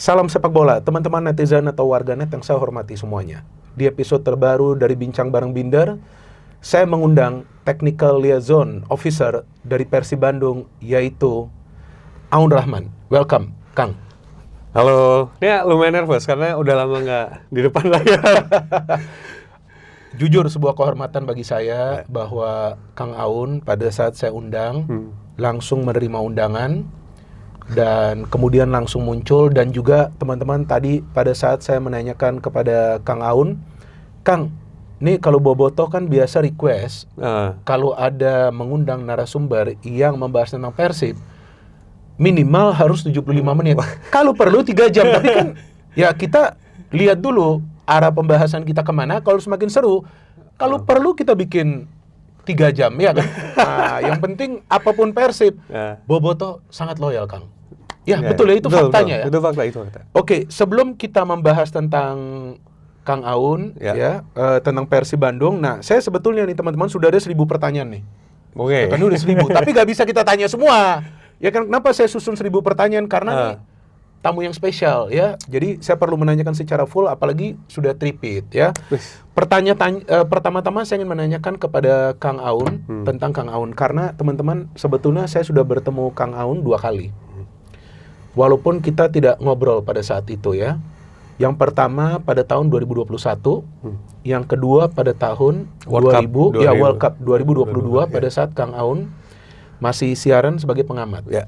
Salam sepak bola, teman-teman netizen atau warganet yang saya hormati semuanya. Di episode terbaru dari Bincang Bareng Binder, saya mengundang Technical Liaison Officer dari Persib Bandung, yaitu Aun Rahman. Welcome, Kang. Halo, ya lumayan nervous karena udah lama nggak di depan layar. Jujur sebuah kehormatan bagi saya bahwa Kang Aun pada saat saya undang langsung menerima undangan dan kemudian langsung muncul. Dan juga teman-teman tadi pada saat saya menanyakan kepada Kang Aun, Kang, nih kalau Bobotoh kan biasa request kalau ada mengundang narasumber yang membahas tentang Persib minimal harus 75 menit. Kalau perlu 3 jam, tapi kan ya kita lihat dulu arah pembahasan kita kemana. Kalau semakin seru, kalau perlu kita bikin 3 jam, ya kan? Nah, yang penting apapun Persib, Bobotoh sangat loyal, Kang. Ya, betul ya, itu faktanya. Itu fakta. Oke, sebelum kita membahas tentang Kang Aun, tentang Persib Bandung. Nah, saya sebetulnya nih teman-teman sudah ada 1000 pertanyaan nih. Oke. Kan udah 1000, tapi gak bisa kita tanya semua. Ya kan, kenapa saya susun 1000 pertanyaan? Karena nih tamu yang spesial ya. Jadi saya perlu menanyakan secara full, apalagi sudah tripit ya. Pertama-tama saya ingin menanyakan kepada Kang Aun tentang Kang Aun. Karena teman-teman, sebetulnya saya sudah bertemu Kang Aun 2 kali. Walaupun kita tidak ngobrol pada saat itu ya. Yang pertama pada tahun 2021, yang kedua pada tahun World Cup 2022 pada saat Kang Aun masih siaran sebagai pengamat. Ya.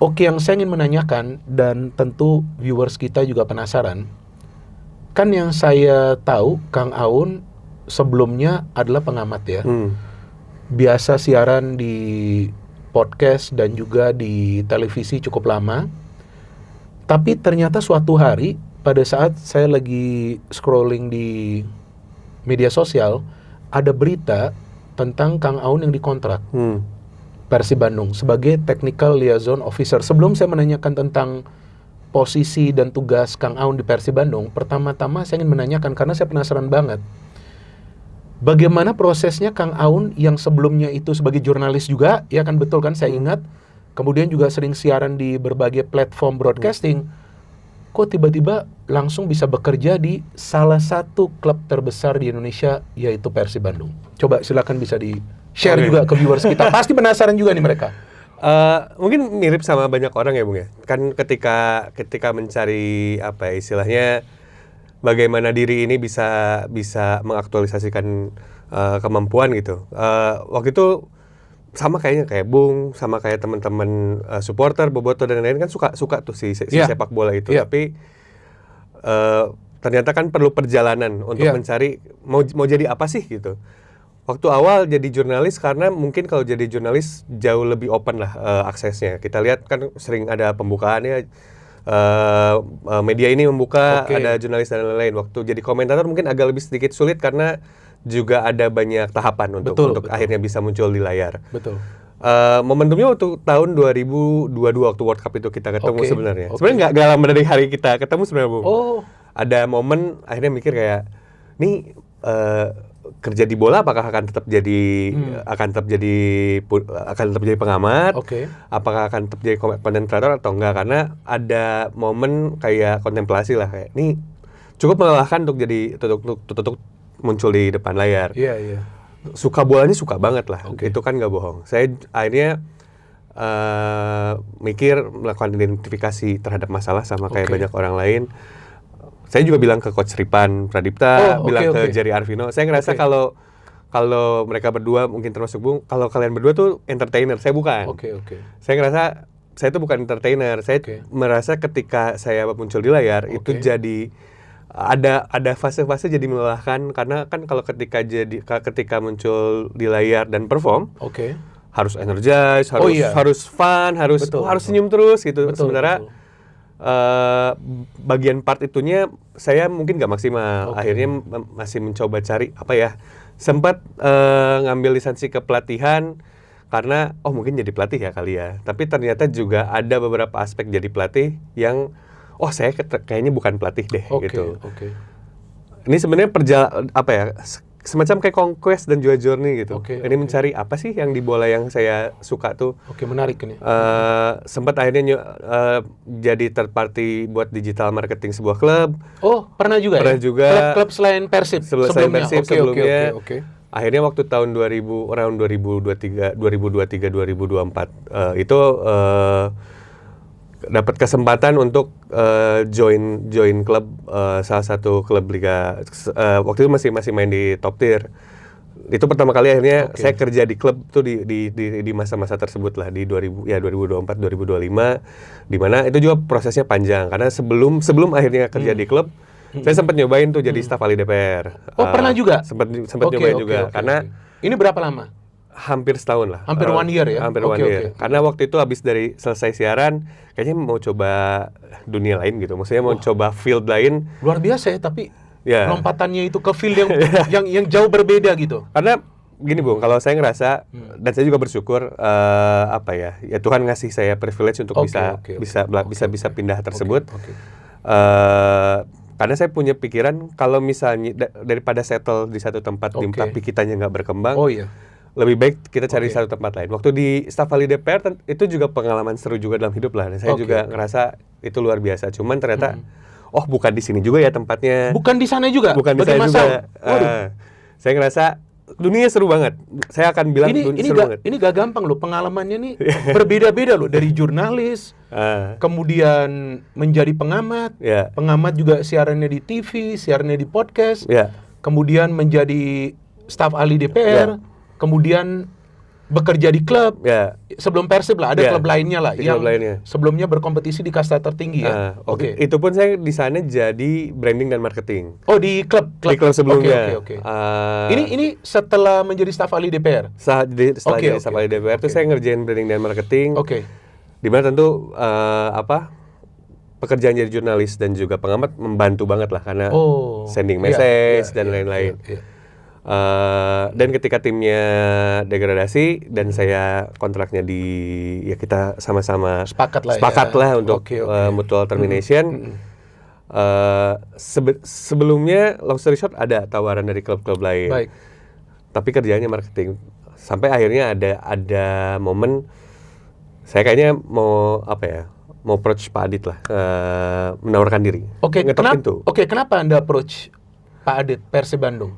Oke, yang saya ingin menanyakan dan tentu viewers kita juga penasaran. Kan yang saya tahu Kang Aun sebelumnya adalah pengamat ya. Biasa siaran di podcast dan juga di televisi cukup lama. Tapi ternyata suatu hari pada saat saya lagi scrolling di media sosial, ada berita tentang Kang Aun yang dikontrak Persib Bandung sebagai Technical Liaison Officer. Sebelum saya menanyakan tentang posisi dan tugas Kang Aun di Persib Bandung, pertama-tama saya ingin menanyakan, karena saya penasaran banget, bagaimana prosesnya Kang Aun yang sebelumnya itu sebagai jurnalis juga, ya kan, betul kan, saya ingat, kemudian juga sering siaran di berbagai platform broadcasting, kok tiba-tiba langsung bisa bekerja di salah satu klub terbesar di Indonesia, yaitu Persib Bandung. Coba silakan bisa di-share juga ke viewers kita. Pasti penasaran juga nih mereka. Mungkin mirip sama banyak orang ya, Bung ya. Kan ketika mencari apa ya, istilahnya bagaimana diri ini bisa mengaktualisasikan kemampuan gitu. Waktu itu sama kayaknya kayak Bung, sama kayak teman-teman supporter Bobotoh dan lain-lain kan suka tuh si sepak bola itu. Tapi ternyata kan perlu perjalanan untuk mencari mau jadi apa sih gitu. Waktu awal jadi jurnalis, karena mungkin kalau jadi jurnalis jauh lebih open lah aksesnya. Kita lihat kan sering ada pembukaannya, media ini membuka, ada jurnalis dan lain-lain. Waktu jadi komentator mungkin agak lebih sedikit sulit karena juga ada banyak tahapan untuk akhirnya bisa muncul di layar. Betul. Momentumnya waktu tahun 2022 waktu World Cup itu kita ketemu sebenarnya. Sebenarnya nggak lama dari hari kita ketemu sebenarnya, Bung. Ada momen akhirnya mikir kayak, nih kerja di bola apakah akan tetap jadi pengamat? Apakah akan tetap jadi content creator atau enggak? Karena ada momen kayak kontemplasi lah, kayak nih cukup melelahkan untuk jadi untuk muncul di depan layar. Suka bolanya suka banget lah. Itu kan nggak bohong. Saya akhirnya mikir melakukan identifikasi terhadap masalah sama kayak banyak orang lain. Saya juga bilang ke Coach Ripan Pradipta, bilang ke Jerry Arvino. Saya ngerasa kalau mereka berdua, mungkin termasuk Bung, kalau kalian berdua tuh entertainer, saya bukan. Saya ngerasa saya tuh bukan entertainer. Saya merasa ketika saya muncul di layar itu jadi ada fase-fase jadi melelahkan, karena kan kalau ketika muncul di layar dan perform, harus energize, harus fun, harus senyum terus gitu. Sementara bagian part itunya saya mungkin nggak maksimal. Akhirnya masih mencoba cari apa ya. Sempat ngambil lisensi kepelatihan karena mungkin jadi pelatih ya kali ya. Tapi ternyata juga ada beberapa aspek jadi pelatih yang saya kayaknya bukan pelatih deh gitu. Ini sebenarnya semacam kayak conquest dan juga journey gitu. Ini Oke. mencari apa sih yang di bola yang saya suka tuh. Oke, menarik ini. Sempat akhirnya jadi third party buat digital marketing sebuah klub. Oh, pernah juga Pernah ya? juga. Klub selain Persib Selain sebelumnya. Persib Oke. Akhirnya waktu tahun 2023 2024 itu dapat kesempatan untuk join klub, salah satu klub liga, waktu itu masih main di top tier. Itu pertama kali akhirnya saya kerja di klub tuh di masa-masa tersebut lah, di 2024 2025, di mana itu juga prosesnya panjang karena sebelum akhirnya kerja di klub, saya sempat nyobain tuh jadi staf ahli DPR. Oh, pernah juga? Sempat nyobain juga karena ini berapa lama? hampir setahun lah. Hampir 1 year ya? Hampir 1 year. Karena waktu itu habis dari selesai siaran, kayaknya mau coba dunia lain gitu. Maksudnya mau coba field lain. Luar biasa ya, tapi Ya. lompatannya itu ke field yang jauh berbeda gitu. Karena gini Bung, kalau saya ngerasa dan saya juga bersyukur ya Tuhan ngasih saya privilege untuk bisa pindah tersebut. Karena saya punya pikiran kalau misalnya daripada settle di satu tempat tapi kitanya nggak berkembang. Lebih baik kita cari satu tempat lain. Waktu di staf ahli DPR itu juga pengalaman seru juga dalam hidup lah. Dan saya juga ngerasa itu luar biasa. Cuman ternyata bukan di sini juga ya tempatnya. Bukan di sana juga. Bukan di sana juga. Saya ngerasa dunia seru banget. Saya akan bilang seru banget. Ini gak gampang loh, pengalamannya nih berbeda-beda loh, dari jurnalis, kemudian menjadi pengamat, pengamat juga siarannya di TV, siarannya di podcast, kemudian menjadi staf ahli DPR, kemudian bekerja di klub, sebelum Persib lah, ada klub lainnya lah, yang sebelumnya berkompetisi di kasta tertinggi ya. Itu pun saya di sana jadi branding dan marketing. Oh, di klub sebelumnya. Ini setelah menjadi staf ahli DPR. Setelah jadi staf ahli DPR itu saya ngerjain branding dan marketing. Di mana tentu pekerjaan jadi jurnalis dan juga pengamat membantu banget lah karena sending message dan lain-lain. Dan ketika timnya degradasi dan saya kontraknya kita sama-sama sepakat lah untuk mutual termination. Sebelumnya long story short ada tawaran dari klub-klub lain. Tapi kerjaannya marketing. Sampai akhirnya ada momen saya kayaknya mau approach Pak Adit lah, menawarkan diri. Kenapa Anda approach Pak Adit Persib Bandung?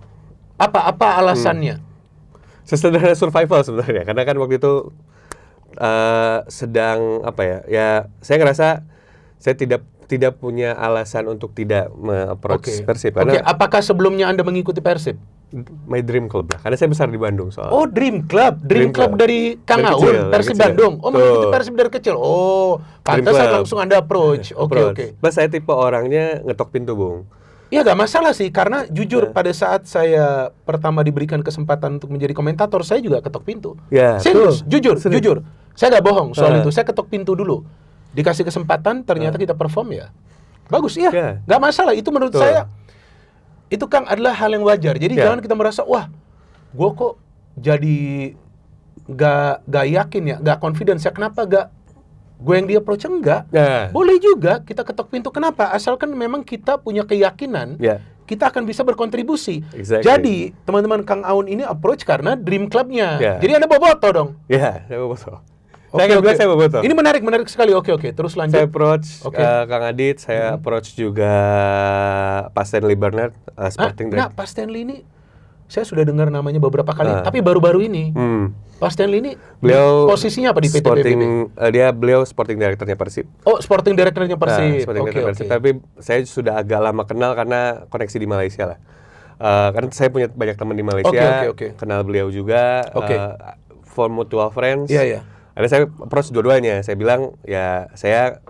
Apa alasannya? Sesederhana survival sebenarnya, karena kan waktu itu sedang saya ngerasa saya tidak punya alasan untuk tidak approach Persib. Apakah sebelumnya Anda mengikuti Persib? My dream club lah, karena saya besar di Bandung soalnya. Oh, dream club dari Kang Aun, Persib Bandung. Oh, mengikuti Persib dari kecil. Oh, pantas langsung Anda approach. Oke. Mas, saya tipe orangnya ngetok pintu, Bung. Ya gak masalah sih, karena jujur pada saat saya pertama diberikan kesempatan untuk menjadi komentator, saya juga ketok pintu. Serius, jujur. Saya gak bohong soal itu, saya ketok pintu dulu. Dikasih kesempatan, ternyata kita perform ya. Bagus, gak masalah. Itu menurut saya, itu Kang adalah hal yang wajar. Jadi jangan kita merasa, wah, gue kok jadi gak yakin ya, gak confidence ya, kenapa gak gue yang dia approach? Enggak. Boleh juga kita ketok pintu. Kenapa? Asalkan memang kita punya keyakinan, kita akan bisa berkontribusi. Jadi teman-teman Kang Aun ini approach karena dream clubnya. Jadi Anda boboto dong. Saya boboto. Saya boboto. Ini menarik sekali. Oke. Terus lanjut. Saya approach Kang Adit, saya approach juga Pak Stanley Bernard, Sporting Director. Pak Stanley ini saya sudah dengar namanya beberapa kali, tapi baru-baru ini. Pak Stanley ini beliau posisinya apa di PT PBB? Beliau Sporting Directornya Persib. Oh, Sporting Directornya Persib. Tapi saya sudah agak lama kenal karena koneksi di Malaysia lah. Karena saya punya banyak teman di Malaysia, kenal beliau juga, for mutual friends. Akhirnya saya approach dua-duanya. Saya bilang saya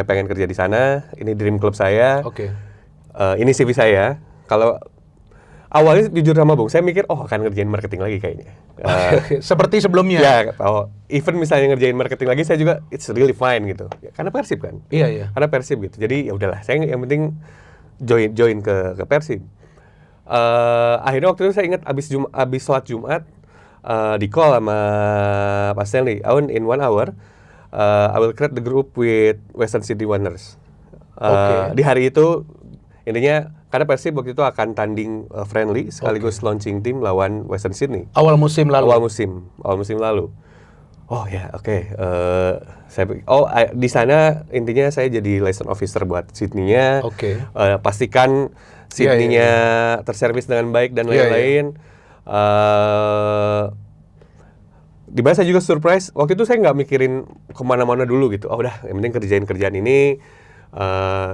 pengen kerja di sana. Ini dream club saya. Ini CV saya. Kalau awalnya jujur sama Bung, saya mikir akan ngerjain marketing lagi kayaknya. Seperti sebelumnya. Even misalnya ngerjain marketing lagi, saya juga it's really fine gitu. Karena Persib kan. Iya. Karena Persib gitu. Jadi ya udahlah, saya yang penting join ke Persib. Akhirnya waktu itu saya ingat abis sholat Jumat di call sama Pak Stanley. In 1 hour, I will create the group with Western City Wanderers. Di hari itu intinya karena Persib waktu itu akan tanding friendly sekaligus launching tim lawan Western Sydney. Awal musim lalu. Oh ya, oke. Di sana intinya saya jadi liaison officer buat Sydney-nya. Oke. Pastikan Sydney-nya terservis dengan baik dan lain-lain. Di mana saya juga surprise, waktu itu saya nggak mikirin kemana-mana dulu gitu. Oh udah, yang penting kerjain kerjaan ini.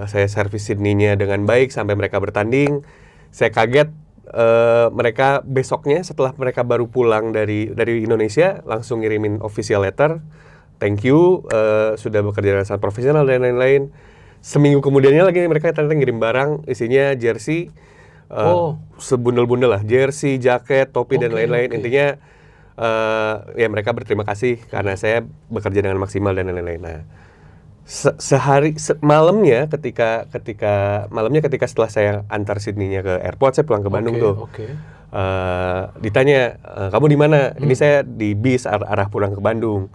Saya servis Sydney-nya dengan baik sampai mereka bertanding. Saya kaget mereka besoknya setelah mereka baru pulang dari Indonesia langsung ngirimin official letter. Thank you, sudah bekerja dengan sangat profesional dan lain-lain. Seminggu kemudiannya lagi mereka ternyata ngirim barang isinya jersey, sebundel-bundel lah, jersey, jaket, topi dan lain-lain. Intinya ya mereka berterima kasih karena saya bekerja dengan maksimal dan lain-lain. Nah, malamnya ketika setelah saya antar Sydney-nya ke airport, saya pulang ke Bandung ditanya, kamu di mana? Ini saya di bis arah pulang ke Bandung.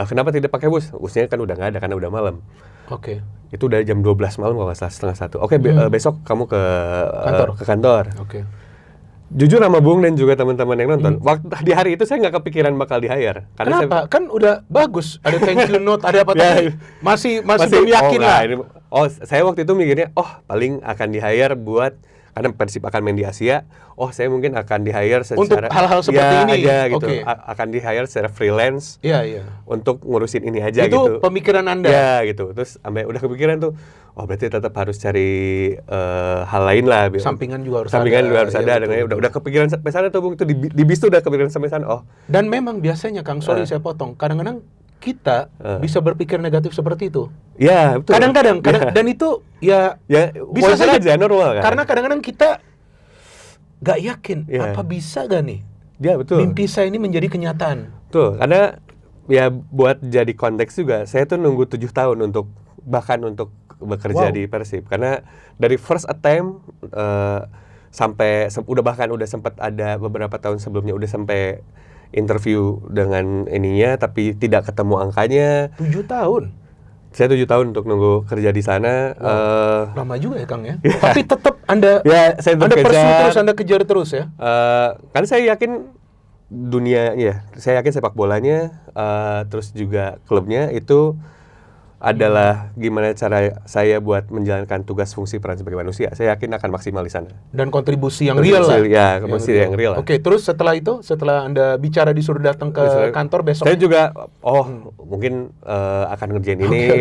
Kenapa tidak pakai bus? Busnya kan udah nggak ada karena udah malam. Itu udah jam 12 malam kalau nggak salah, 12:30. Besok kamu ke kantor. Jujur sama Bung dan juga teman-teman yang nonton, waktu di hari itu saya nggak kepikiran bakal di-hire. Kenapa? Kan udah bagus, ada thank you note, ada apa tadi? Masih belum yakin lah. Saya waktu itu mikirnya, paling akan di-hire buat karena Persib akan main di Asia. Saya mungkin akan di-hire secara untuk hal-hal seperti ini aja gitu. Akan di-hire secara freelance. Untuk ngurusin ini aja gitu. Itu pemikiran Anda. Ya gitu. Terus sampai udah kepikiran tuh, berarti tetap harus cari hal lain lah. Sampingan juga harus ada. Dan udah kepikiran sampai sana tuh Bung. Itu di bis tuh udah kepikiran sampai sana. Dan memang biasanya Kang, sorry saya potong. Kadang-kadang kita bisa berpikir negatif seperti itu. Ya, betul. Kadang-kadang dan itu ya bisa saja normal kan. Karena kadang-kadang kita nggak yakin apa bisa gak nih? Ya, betul. Mimpi saya ini menjadi kenyataan. Tuh, karena ya buat jadi konteks juga, saya tuh nunggu 7 tahun untuk bekerja di Persib. Karena dari first attempt sampai udah sempat ada beberapa tahun sebelumnya udah sampai interview dengan ininya tapi tidak ketemu angkanya. 7 tahun? Saya 7 tahun untuk nunggu kerja di sana. Lama juga ya Kang ya? Tapi tetap Anda Anda pursue terus, Anda kejar terus ya? Karena saya yakin saya yakin sepak bolanya, terus juga klubnya itu adalah gimana cara saya buat menjalankan tugas fungsi peran sebagai manusia. Saya yakin akan maksimal di sana. Dan kontribusi yang real lah. Ya, kontribusi yang real. Oke, terus setelah itu, setelah Anda bicara disuruh datang ke kantor besok. Saya juga, mungkin akan ngerjain ini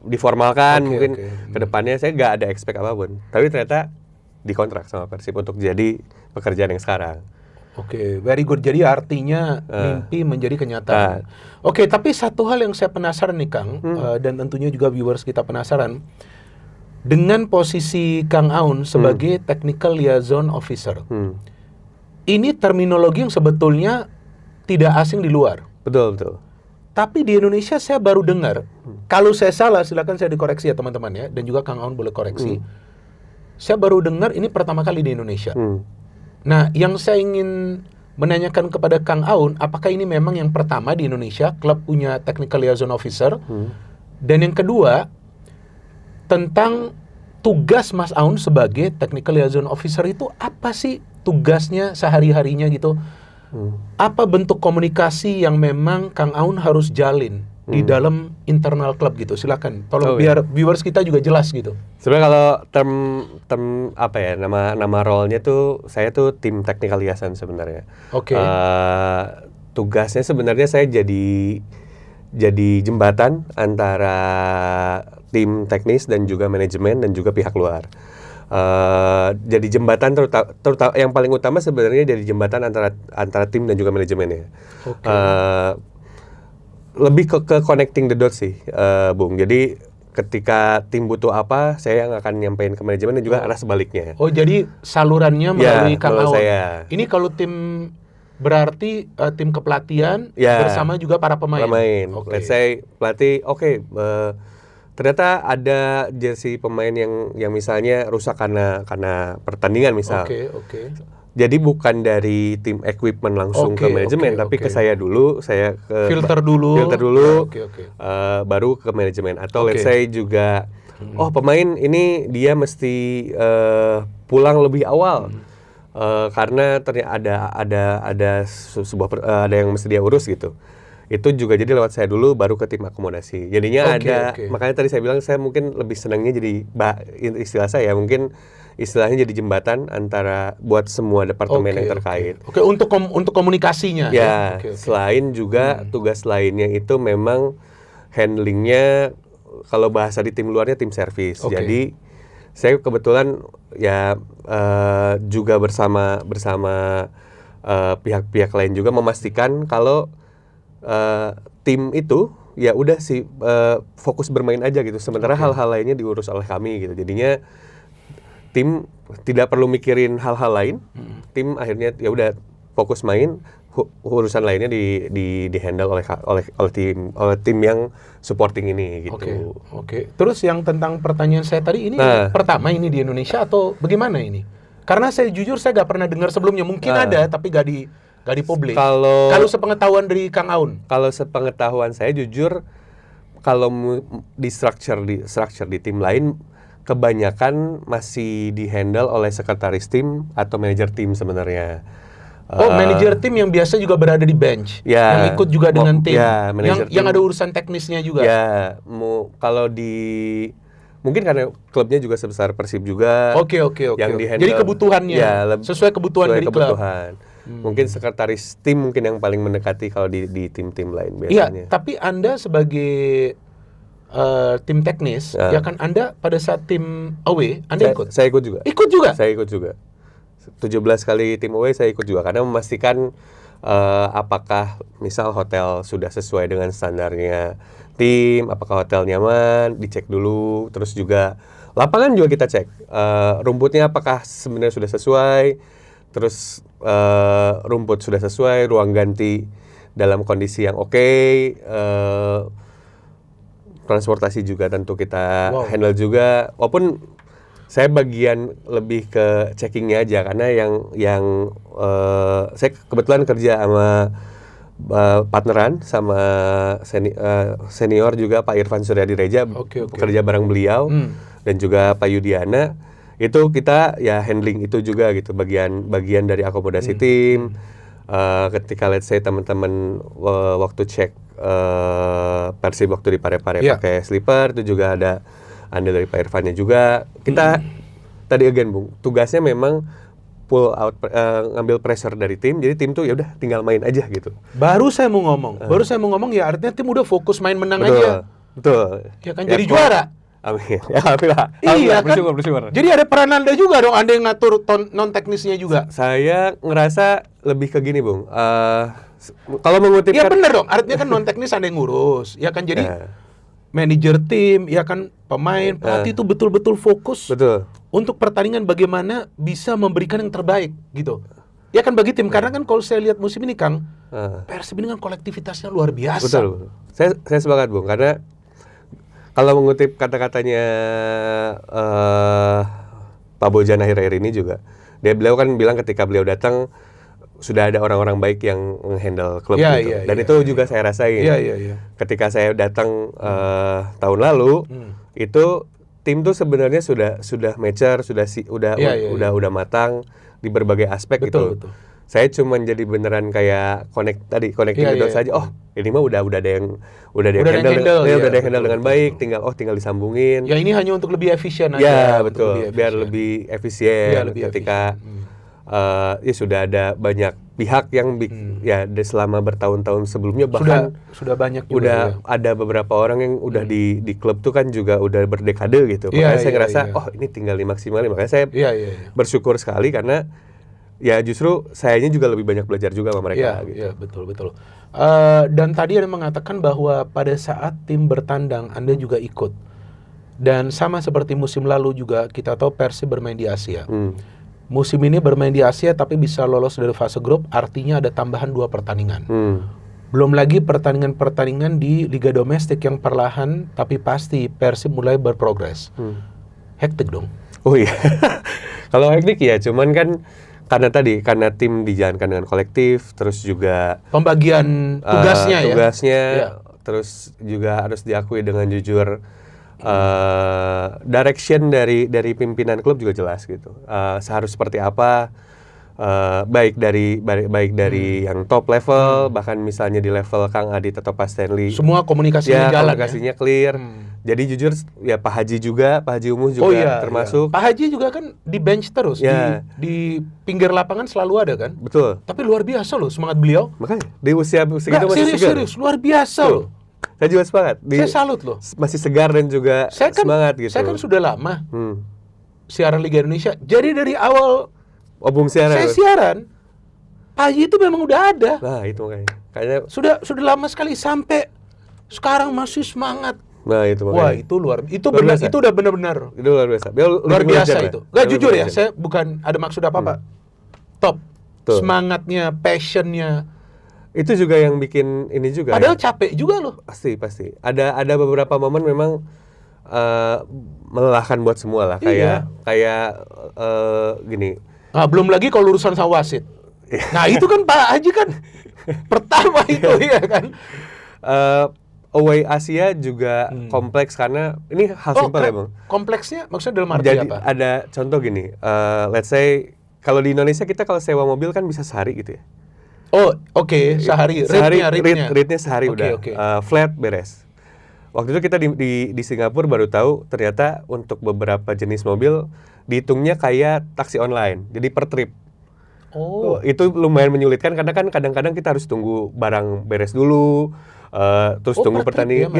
diformalkan mungkin kedepannya. Saya nggak ada expect apapun. Tapi ternyata dikontrak sama Persib untuk jadi pekerjaan yang sekarang. Very good. Jadi artinya mimpi menjadi kenyataan. Tapi satu hal yang saya penasaran nih Kang, dan tentunya juga viewers kita penasaran, dengan posisi Kang Aun sebagai Technical Liaison Officer, ini terminologi yang sebetulnya tidak asing di luar. Betul. Tapi di Indonesia saya baru dengar, kalau saya salah silakan saya dikoreksi ya teman-teman ya, dan juga Kang Aun boleh koreksi. Saya baru dengar ini pertama kali di Indonesia. Nah, yang saya ingin menanyakan kepada Kang Aun, apakah ini memang yang pertama di Indonesia klub punya Technical Liaison Officer? Dan yang kedua, tentang tugas Mas Aun sebagai Technical Liaison Officer itu apa sih tugasnya sehari-harinya gitu? Apa bentuk komunikasi yang memang Kang Aun harus jalin di dalam internal klub gitu? Silakan, tolong biar viewers kita juga jelas gitu. Sebenarnya kalau term apa ya, nama role-nya tuh saya tuh tim technical liaison sebenarnya. Tugasnya sebenarnya saya jadi jembatan antara tim teknis dan juga manajemen dan juga pihak luar. Jadi jembatan terutama yang paling utama sebenarnya jadi jembatan antara tim dan juga manajemen ya. Lebih ke connecting the dots sih, Bung. Jadi ketika tim butuh apa, saya yang akan nyampein ke manajemen dan juga arah sebaliknya. Jadi salurannya melalui Kang Aun. Saya. Ini kalau tim berarti tim kepelatihan bersama juga para pemain. Let's say pelatih, ternyata ada jersey pemain yang misalnya rusak karena pertandingan misal. Jadi bukan dari tim equipment langsung ke manajemen, tapi ke saya dulu, saya ke filter dulu, baru ke manajemen. Atau let's say juga oh pemain ini dia mesti pulang lebih awal karena ternyata ada ada yang mesti dia urus gitu. Itu juga jadi lewat saya dulu baru ke tim akomodasi. Jadinya makanya tadi saya bilang saya mungkin lebih senangnya jadi istilah saya mungkin istilahnya jadi jembatan antara buat semua departemen yang terkait. Untuk komunikasinya. Ya, selain juga tugas lainnya itu memang handlingnya kalau bahasa di tim luarnya tim service. Jadi saya kebetulan ya juga bersama pihak-pihak lain juga memastikan kalau tim itu ya udah sih fokus bermain aja gitu. Sementara hal-hal lainnya diurus oleh kami gitu. Jadinya tim tidak perlu mikirin hal-hal lain. Tim akhirnya ya udah fokus main. Urusan lainnya di handle oleh tim yang supporting ini gitu. Oke. Terus yang tentang pertanyaan saya tadi ini pertama ini di Indonesia atau bagaimana ini? Karena saya jujur saya nggak pernah dengar sebelumnya. Mungkin ada tapi nggak dipublish. Kalau sepengetahuan dari Kang Aun. Kalau sepengetahuan saya jujur kalau di structure di tim lain kebanyakan masih di handle oleh sekretaris tim atau manajer tim sebenarnya. Manajer tim yang biasa juga berada di bench, yang ikut juga dengan tim, yang ada urusan teknisnya juga. Ya, kalau mungkin karena klubnya juga sebesar Persib juga. Oke. Yang di-handle, jadi kebutuhannya sesuai kebutuhan dari klub. Mungkin sekretaris tim mungkin yang paling mendekati kalau di tim-tim lain biasanya. Iya, tapi Anda sebagai tim teknis, ya kan Anda pada saat tim away, Anda ikut? Saya ikut juga. Ikut juga? Saya ikut juga. 17 kali tim away saya ikut juga karena memastikan apakah misal hotel sudah sesuai dengan standarnya tim, apakah hotel nyaman, dicek dulu. Terus juga lapangan juga kita cek rumputnya apakah sebenarnya sudah sesuai. Terus rumput sudah sesuai, ruang ganti dalam kondisi yang oke. Transportasi juga tentu kita handle juga. Walaupun saya bagian lebih ke checkingnya aja karena yang saya kebetulan kerja sama partneran sama senior juga Pak Irfan Suryadi Reja, bekerja bareng beliau dan juga Pak Yudiana. Itu kita ya handling itu juga gitu, bagian dari akomodasi tim. Ketika let's say teman-teman waktu cek Persib waktu di Parepare pakai slipper, itu juga ada andil dari Pak Irfannya juga. Kita tadi again Bung, tugasnya memang pull out ngambil pressure dari tim. Jadi tim tuh ya udah tinggal main aja gitu. Baru saya mau ngomong ya artinya tim udah fokus main menang aja. Betul. Ya kan jadi juara. Amin. Ya alhamdulillah. Iya kan. Bersyukur. Jadi ada peran Anda juga dong, Anda yang ngatur non teknisnya juga. Saya ngerasa lebih ke gini Bung. Kalau mengutip ya bener dong, artinya kan non teknis Anda yang ngurus. Ya kan jadi manajer tim, ya kan pemain, pelatih itu betul-betul fokus untuk pertandingan bagaimana bisa memberikan yang terbaik gitu. Ya kan bagi tim, karena kan kalau saya lihat musim ini Kang, Persib ini kan kolektivitasnya luar biasa. Betul. Saya sepakat Bung, karena kalau mengutip kata-katanya Pak Bojan akhir-akhir ini juga, beliau kan bilang ketika beliau datang sudah ada orang-orang baik yang menghandle klub gitu. Dan itu juga saya rasain. Ketika saya datang tahun lalu, itu tim tuh sebenarnya sudah mature, udah matang di berbagai aspek gitu. Saya cuma jadi beneran kayak connecting itu saja. Oh, ini mah udah ada yang handle dengan baik, tinggal disambungin. Ya ini hanya untuk lebih efisien aja. Ya, betul. Biar lebih efisien ketika ya sudah ada banyak pihak yang selama bertahun-tahun sebelumnya bahkan sudah banyak juga, udah ada beberapa orang yang udah di klub tuh kan juga udah berdekade gitu. Makanya saya ngerasa ini tinggal dimaksimalin. Makanya saya bersyukur sekali karena ya justru sayanya juga lebih banyak belajar juga sama mereka. Iya, betul. Dan tadi Anda mengatakan bahwa pada saat tim bertandang Anda juga ikut. Dan sama seperti musim lalu juga kita tahu Persib bermain di Asia. Musim ini bermain di Asia tapi bisa lolos dari fase grup, artinya ada tambahan 2 pertandingan. Belum lagi pertandingan-pertandingan di Liga Domestik yang perlahan tapi pasti Persib mulai berprogres. Hektik dong. Oh iya. Kalau hektik ya, cuman kan karena tim dijalankan dengan kolektif, terus juga pembagian tugasnya terus juga harus diakui dengan jujur direction dari pimpinan klub juga jelas gitu. Seharus seperti apa, baik dari yang top level, bahkan misalnya di level Kang Adit atau Pak Stanley. Semua komunikasinya jalan, komunikasinya clear. Jadi jujur ya Pak Haji Umuh juga termasuk. Pak Haji juga kan di bench terus, di pinggir lapangan selalu ada kan. Betul. Tapi luar biasa loh semangat beliau. Makanya di usia segitu masih segar. Serius, luar biasa loh. Saya juga semangat. Saya salut loh. Masih segar dan juga semangat gitu. Saya kan sudah lama siaran Liga Indonesia. Jadi dari awal saya siaran, Pak Haji itu memang udah ada. Nah itu makanya. Kayaknya sudah lama sekali sampai sekarang masih semangat. Nah itu makanya. Wah itu itu udah benar-benar. Itu luar biasa. Luar biasa itu. Gak jujur ya, saya bukan ada maksud apa-apa. Top. Tuh. Semangatnya, passionnya. Itu juga yang bikin ini juga. Padahal capek juga loh. Pasti. Ada beberapa momen memang melelahkan buat semua lah. Kayak gini. Nah, belum lagi kalau urusan sama wasit. Nah itu kan Pak Haji kan pertama itu ya kan. Away Asia juga kompleks karena ini hal simpel ya Bang. Kompleksnya maksudnya dalam arti jadi, apa? Ada contoh gini, let's say kalau di Indonesia kita kalau sewa mobil kan bisa sehari gitu ya. Oh oke, sehari rate-nya sehari udah flat beres. Waktu itu kita di Singapura baru tahu ternyata untuk beberapa jenis mobil dihitungnya kayak taksi online, jadi per trip. Oh, itu lumayan menyulitkan karena kan kadang-kadang kita harus tunggu barang beres dulu. Terus tunggu pertandingan.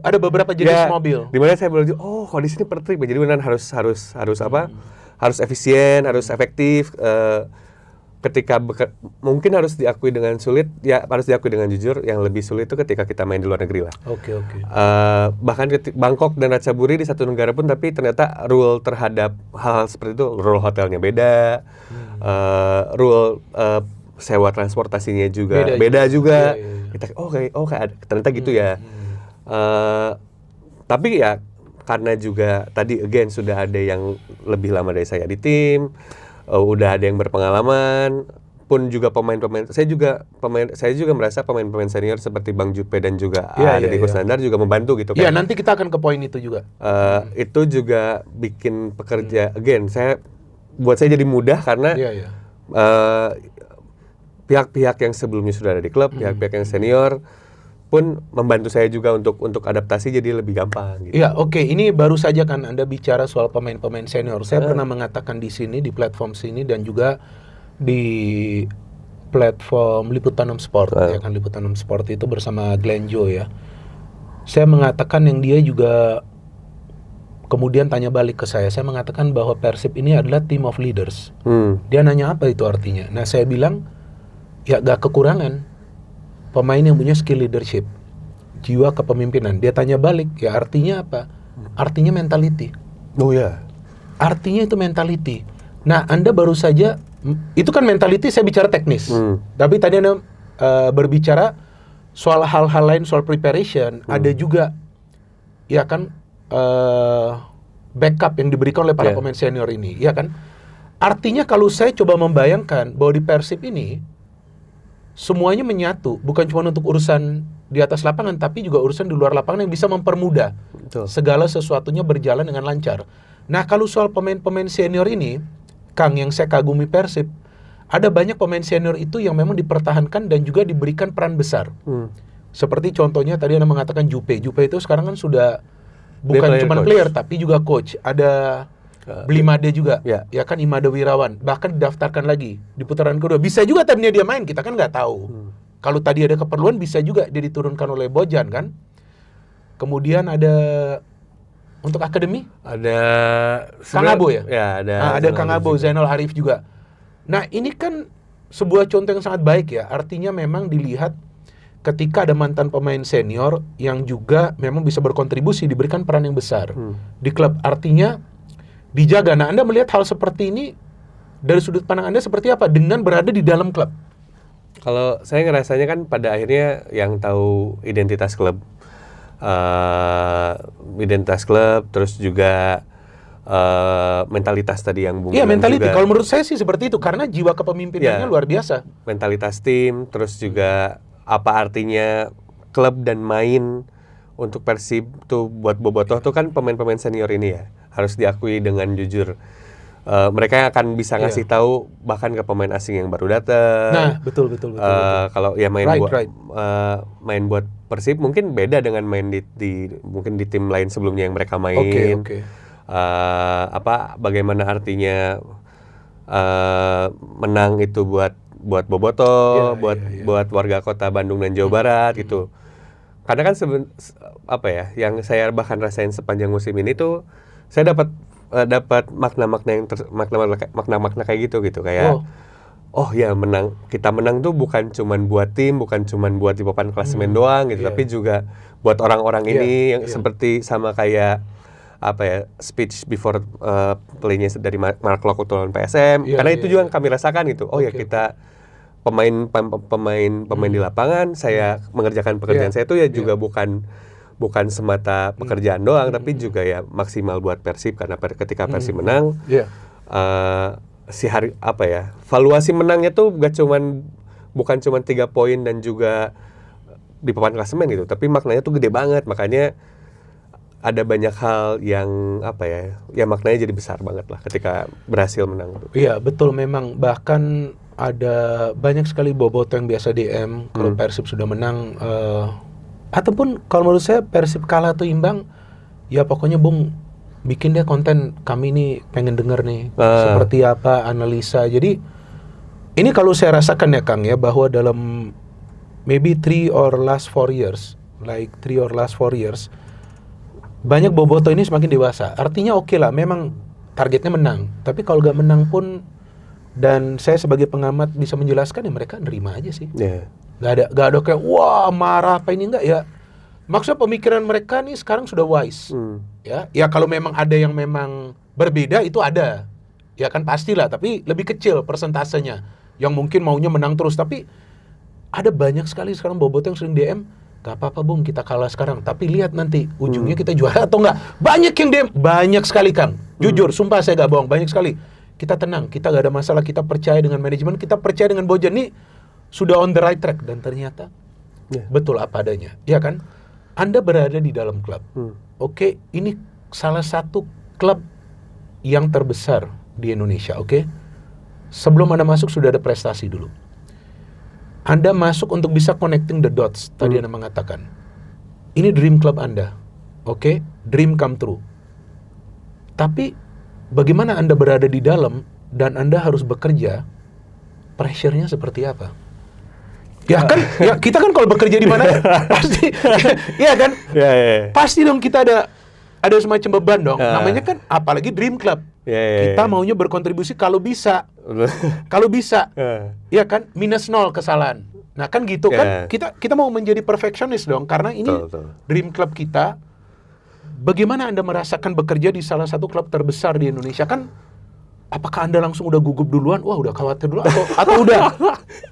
Ada beberapa jenis mobil. Dimana saya bilang, kalau di sini per trip, jadi benar harus apa? Harus efisien, harus efektif. Ketika mungkin harus diakui dengan sulit, ya harus diakui dengan jujur. Yang lebih sulit itu ketika kita main di luar negeri lah. Oke. Bahkan Bangkok dan Ratchaburi di satu negara pun, tapi ternyata rule terhadap hal-hal seperti itu, rule hotelnya beda, rule sewa transportasinya juga beda juga. Iya. Kita ternyata gitu ya. Tapi ya karena juga tadi again sudah ada yang lebih lama dari saya di tim, udah ada yang berpengalaman, pun juga pemain-pemain. Saya juga merasa pemain-pemain senior seperti Bang Jupe dan juga Deddy Kusnandar juga membantu gitu kan. Iya, nanti kita akan ke poin itu juga. Itu juga bikin pekerja again buat saya jadi mudah karena pihak-pihak yang sebelumnya sudah ada di klub, pihak-pihak yang senior pun membantu saya juga untuk adaptasi jadi lebih gampang gitu. Iya, oke. Ini baru saja kan Anda bicara soal pemain-pemain senior. Saya pernah mengatakan di sini, di platform sini dan juga di platform Liputan 6 Sport. Ya kan, Liputan 6 Sport itu bersama Glenn Joe ya. Saya mengatakan yang dia juga kemudian tanya balik ke saya. Saya mengatakan bahwa Persib ini adalah team of leaders. Dia nanya apa itu artinya. Nah, saya bilang ya gak kekurangan pemain yang punya skill leadership, jiwa kepemimpinan. Dia tanya balik, ya artinya apa? Artinya mentality. Oh ya. Artinya itu mentality. Nah, Anda baru saja, itu kan mentality, saya bicara teknis. Tapi tadi Anda berbicara soal hal-hal lain, soal preparation. Ada juga, ya kan, backup yang diberikan oleh para pemain senior ini. Ya kan? Artinya kalau saya coba membayangkan bahwa di Persib ini, semuanya menyatu, bukan cuma untuk urusan di atas lapangan, tapi juga urusan di luar lapangan yang bisa mempermudah segala sesuatunya berjalan dengan lancar. Nah, kalau soal pemain-pemain senior ini, Kang, yang saya kagumi Persib, ada banyak pemain senior itu yang memang dipertahankan dan juga diberikan peran besar. Seperti contohnya tadi Anda mengatakan Jupe. Jupe itu sekarang kan sudah bukan cuma player, tapi juga coach. Ada Blimade juga, ya kan, Imade Wirawan, bahkan didaftarkan lagi di putaran kedua. Bisa juga tadinya dia main, kita kan nggak tahu. Kalau tadi ada keperluan, bisa juga dia diturunkan oleh Bojan kan. Kemudian ada untuk akademi, ada Kang Abo ya? Ya, ada Kang Abo, Zainal Arif juga. Nah, ini kan sebuah contoh yang sangat baik ya. Artinya memang dilihat ketika ada mantan pemain senior yang juga memang bisa berkontribusi, diberikan peran yang besar di klub. Artinya dijaga. Nah, Anda melihat hal seperti ini dari sudut pandang Anda seperti apa dengan berada di dalam klub? Kalau saya ngerasanya kan pada akhirnya yang tahu identitas klub, terus juga mentalitas tadi yang Bung bilang mentality. Kalau menurut saya sih seperti itu karena jiwa kepemimpinannya luar biasa. Mentalitas tim, terus juga apa artinya klub dan main untuk Persib tuh buat Bobotoh tuh kan pemain-pemain senior ini ya, harus diakui dengan jujur. Mereka yang akan bisa ngasih tahu bahkan ke pemain asing yang baru datang. Nah, betul. Kalau ya main Right. main buat Persib mungkin beda dengan main di mungkin di tim lain sebelumnya yang mereka main. Oke. Bagaimana artinya menang itu buat Bobotoh, buat warga kota Bandung dan Jawa Barat gitu. Karena kan yang saya bahkan rasain sepanjang musim ini tuh saya dapat makna-makna kayak gitu kayak ya kita menang tuh bukan cuman buat tim, bukan cuman buat di papan klasemen doang gitu, tapi juga buat orang-orang ini yang seperti sama kayak speech before play-nya dari Mark Locke lawan PSM. Karena itu juga yang kami rasakan gitu. Kita pemain di lapangan, saya mengerjakan pekerjaan saya itu ya juga bukan semata pekerjaan doang, tapi juga ya maksimal buat Persib, karena ketika Persib menang, valuasi menangnya tuh bukan cuman 3 poin dan juga di papan klasemen gitu, tapi maknanya tuh gede banget. Makanya ada banyak hal yang maknanya jadi besar banget lah ketika berhasil menang. Iya, betul, memang bahkan ada banyak sekali bobotoh yang biasa DM kalau Persib sudah menang, ataupun kalau menurut saya Persib kalah atau imbang, ya pokoknya Bung bikin deh konten, kami nih pengen denger nih seperti apa analisa. Jadi ini kalau saya rasakan ya Kang ya, bahwa dalam maybe 3 or last 4 years banyak bobotoh ini semakin dewasa. Artinya oke lah, memang targetnya menang, tapi kalau gak menang pun, dan saya sebagai pengamat bisa menjelaskan, ya mereka nerima aja sih. Gak ada kayak wah marah apa ini, enggak ya. Maksudnya pemikiran mereka nih sekarang sudah wise. Ya kalau memang ada yang memang berbeda, itu ada. Ya kan pastilah, tapi lebih kecil persentasenya yang mungkin maunya menang terus. Tapi ada banyak sekali sekarang bobotoh yang sering DM, gak apa-apa Bung, kita kalah sekarang, tapi lihat nanti ujungnya kita juara atau enggak. Banyak yang DM, banyak sekali Kang. Jujur, sumpah saya gak bohong, banyak sekali. Kita tenang, kita gak ada masalah, kita percaya dengan manajemen, kita percaya dengan Bojan nih sudah on the right track, dan ternyata betul apa adanya, ya kan? Anda berada di dalam klub, oke, ini salah satu klub yang terbesar di Indonesia, oke? Sebelum Anda masuk sudah ada prestasi dulu. Anda masuk untuk bisa connecting the dots, tadi Anda mengatakan. Ini dream club Anda, oke? Dream come true. Tapi bagaimana Anda berada di dalam dan Anda harus bekerja, pressure-nya seperti apa? Ya kan, ya kita kan kalau bekerja di mana pasti, ya kan, pasti dong kita ada semacam beban dong. Namanya kan, apalagi dream club. Kita maunya berkontribusi kalau bisa, ya kan, -0 kesalahan. Nah kan gitu kan, kita mau menjadi perfeksionis dong, karena ini dream club kita. Bagaimana Anda merasakan bekerja di salah satu klub terbesar di Indonesia? Kan apakah Anda langsung udah gugup duluan? Wah udah khawatir dulu, atau udah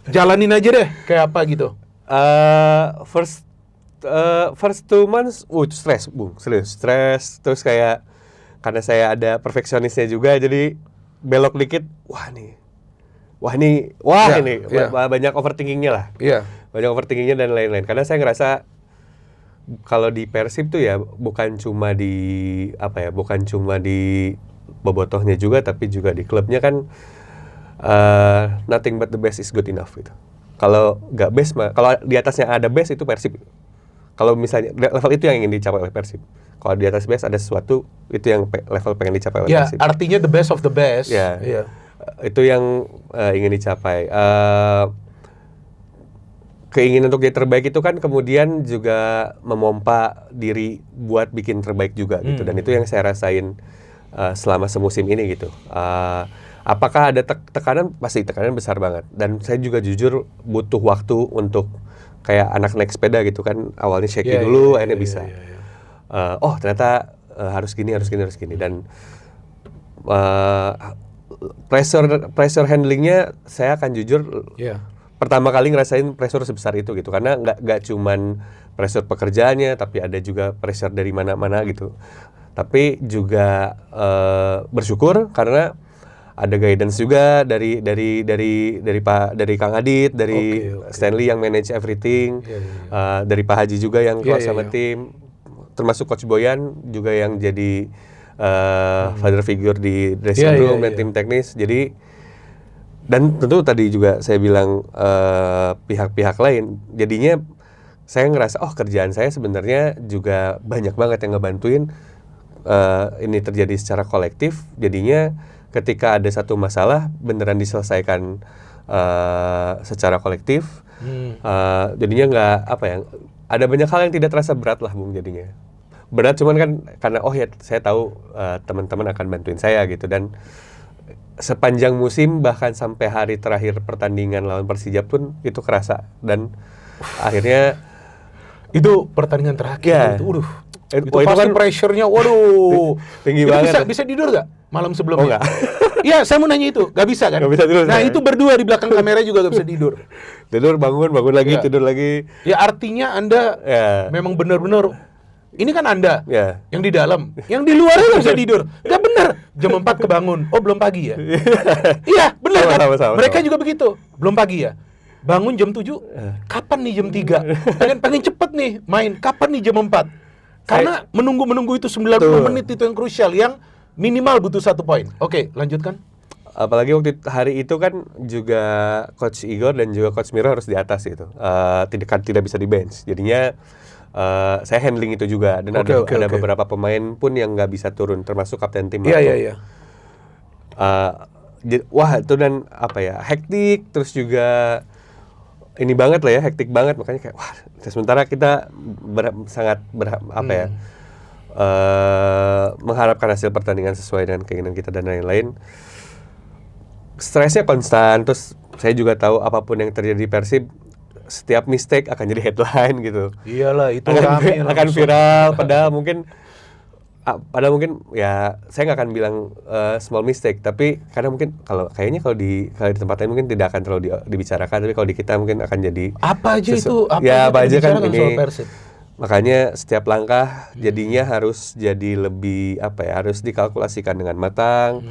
jalanin aja deh kayak apa gitu? First 2 months, stres Bung, stres. Terus kayak karena saya ada perfeksionisnya juga, jadi belok dikit, ini banyak overthinkingnya lah. Banyak overthinkingnya dan lain-lain. Karena saya ngerasa kalau di Persib tuh ya bukan cuma di bobotohnya juga, tapi juga di klubnya kan nothing but the best is good enough gitu. Kalau nggak best kalau di atasnya ada best, itu Persib. Kalau misalnya level itu yang ingin dicapai oleh Persib. Kalau di atas best ada sesuatu, itu yang level pengen dicapai oleh Persib. Ya, artinya the best of the best. Itu yang ingin dicapai. Keinginan untuk jadi terbaik itu kan kemudian juga memompa diri buat bikin terbaik juga gitu. Dan itu yang saya rasain selama semusim ini gitu. Apakah ada tekanan? Pasti tekanan besar banget. Dan saya juga jujur butuh waktu untuk kayak anak naik sepeda gitu kan. Awalnya shaky dulu, akhirnya bisa. Ternyata harus gini. Dan pressure handlingnya, saya akan jujur pertama kali ngerasain pressure sebesar itu gitu. Karena nggak cuman pressure pekerjaannya, tapi ada juga pressure dari mana-mana gitu. Tapi juga bersyukur karena ada guidance juga dari Kang Adit, dari Stanley yang manage everything, dari Pak Haji juga yang close sama tim. termasuk Coach Boyan juga yang jadi father figure di dressing room dan tim teknis. Jadi dan tentu tadi juga saya bilang pihak-pihak lain, jadinya saya ngerasa kerjaan saya sebenarnya juga banyak banget yang ngebantuin ini terjadi secara kolektif. Jadinya ketika ada satu masalah beneran diselesaikan secara kolektif. Jadinya nggak ada banyak hal yang tidak terasa berat lah Bung jadinya. Berat cuman kan karena saya tahu teman-teman akan bantuin saya gitu, dan sepanjang musim bahkan sampai hari terakhir pertandingan lawan Persija pun itu kerasa, dan akhirnya itu pertandingan terakhir itu itu pasti kan pressure-nya waduh tinggi banget. Bisa tidur gak malam sebelumnya? Enggak. Iya, saya mau nanya itu. Gak bisa kan? Gak bisa tidur. Nah, itu berdua di belakang kamera juga gak bisa tidur. Tidur, bangun lagi, tidur lagi. Ya artinya Anda memang benar-benar, ini kan Anda yang di dalam, yang di luar gak bisa tidur. Gak benar. Jam 4 kebangun. Oh, belum pagi ya? Iya, benar kan? Mereka juga begitu. Belum pagi ya? Bangun jam 7, kapan nih jam 3? Pengen cepet nih main, kapan nih jam 4? Karena menunggu itu 90 menit itu yang krusial, yang minimal butuh 1 poin. Oke, lanjutkan. Apalagi waktu hari itu kan juga Coach Igor dan juga Coach Miro harus di atas gitu. Tidak bisa di bench. Jadinya saya handling itu juga, dan ada beberapa pemain pun yang nggak bisa turun, termasuk kapten tim. Iya. Wah itu dan hektik, terus juga ini banget lah ya, hektik banget, makanya kayak sementara kita sangat mengharapkan hasil pertandingan sesuai dengan keinginan kita dan lain-lain. Stresnya konstan, terus saya juga tahu apapun yang terjadi di Persib, setiap mistake akan jadi headline gitu. Iyalah, itu akan viral, padahal mungkin ya saya nggak akan bilang small mistake, tapi karena mungkin kalau di tempat lain mungkin tidak akan terlalu dibicarakan, tapi kalau di kita mungkin akan jadi apa aja kan ini. Makanya setiap langkah jadinya harus jadi lebih harus dikalkulasikan dengan matang,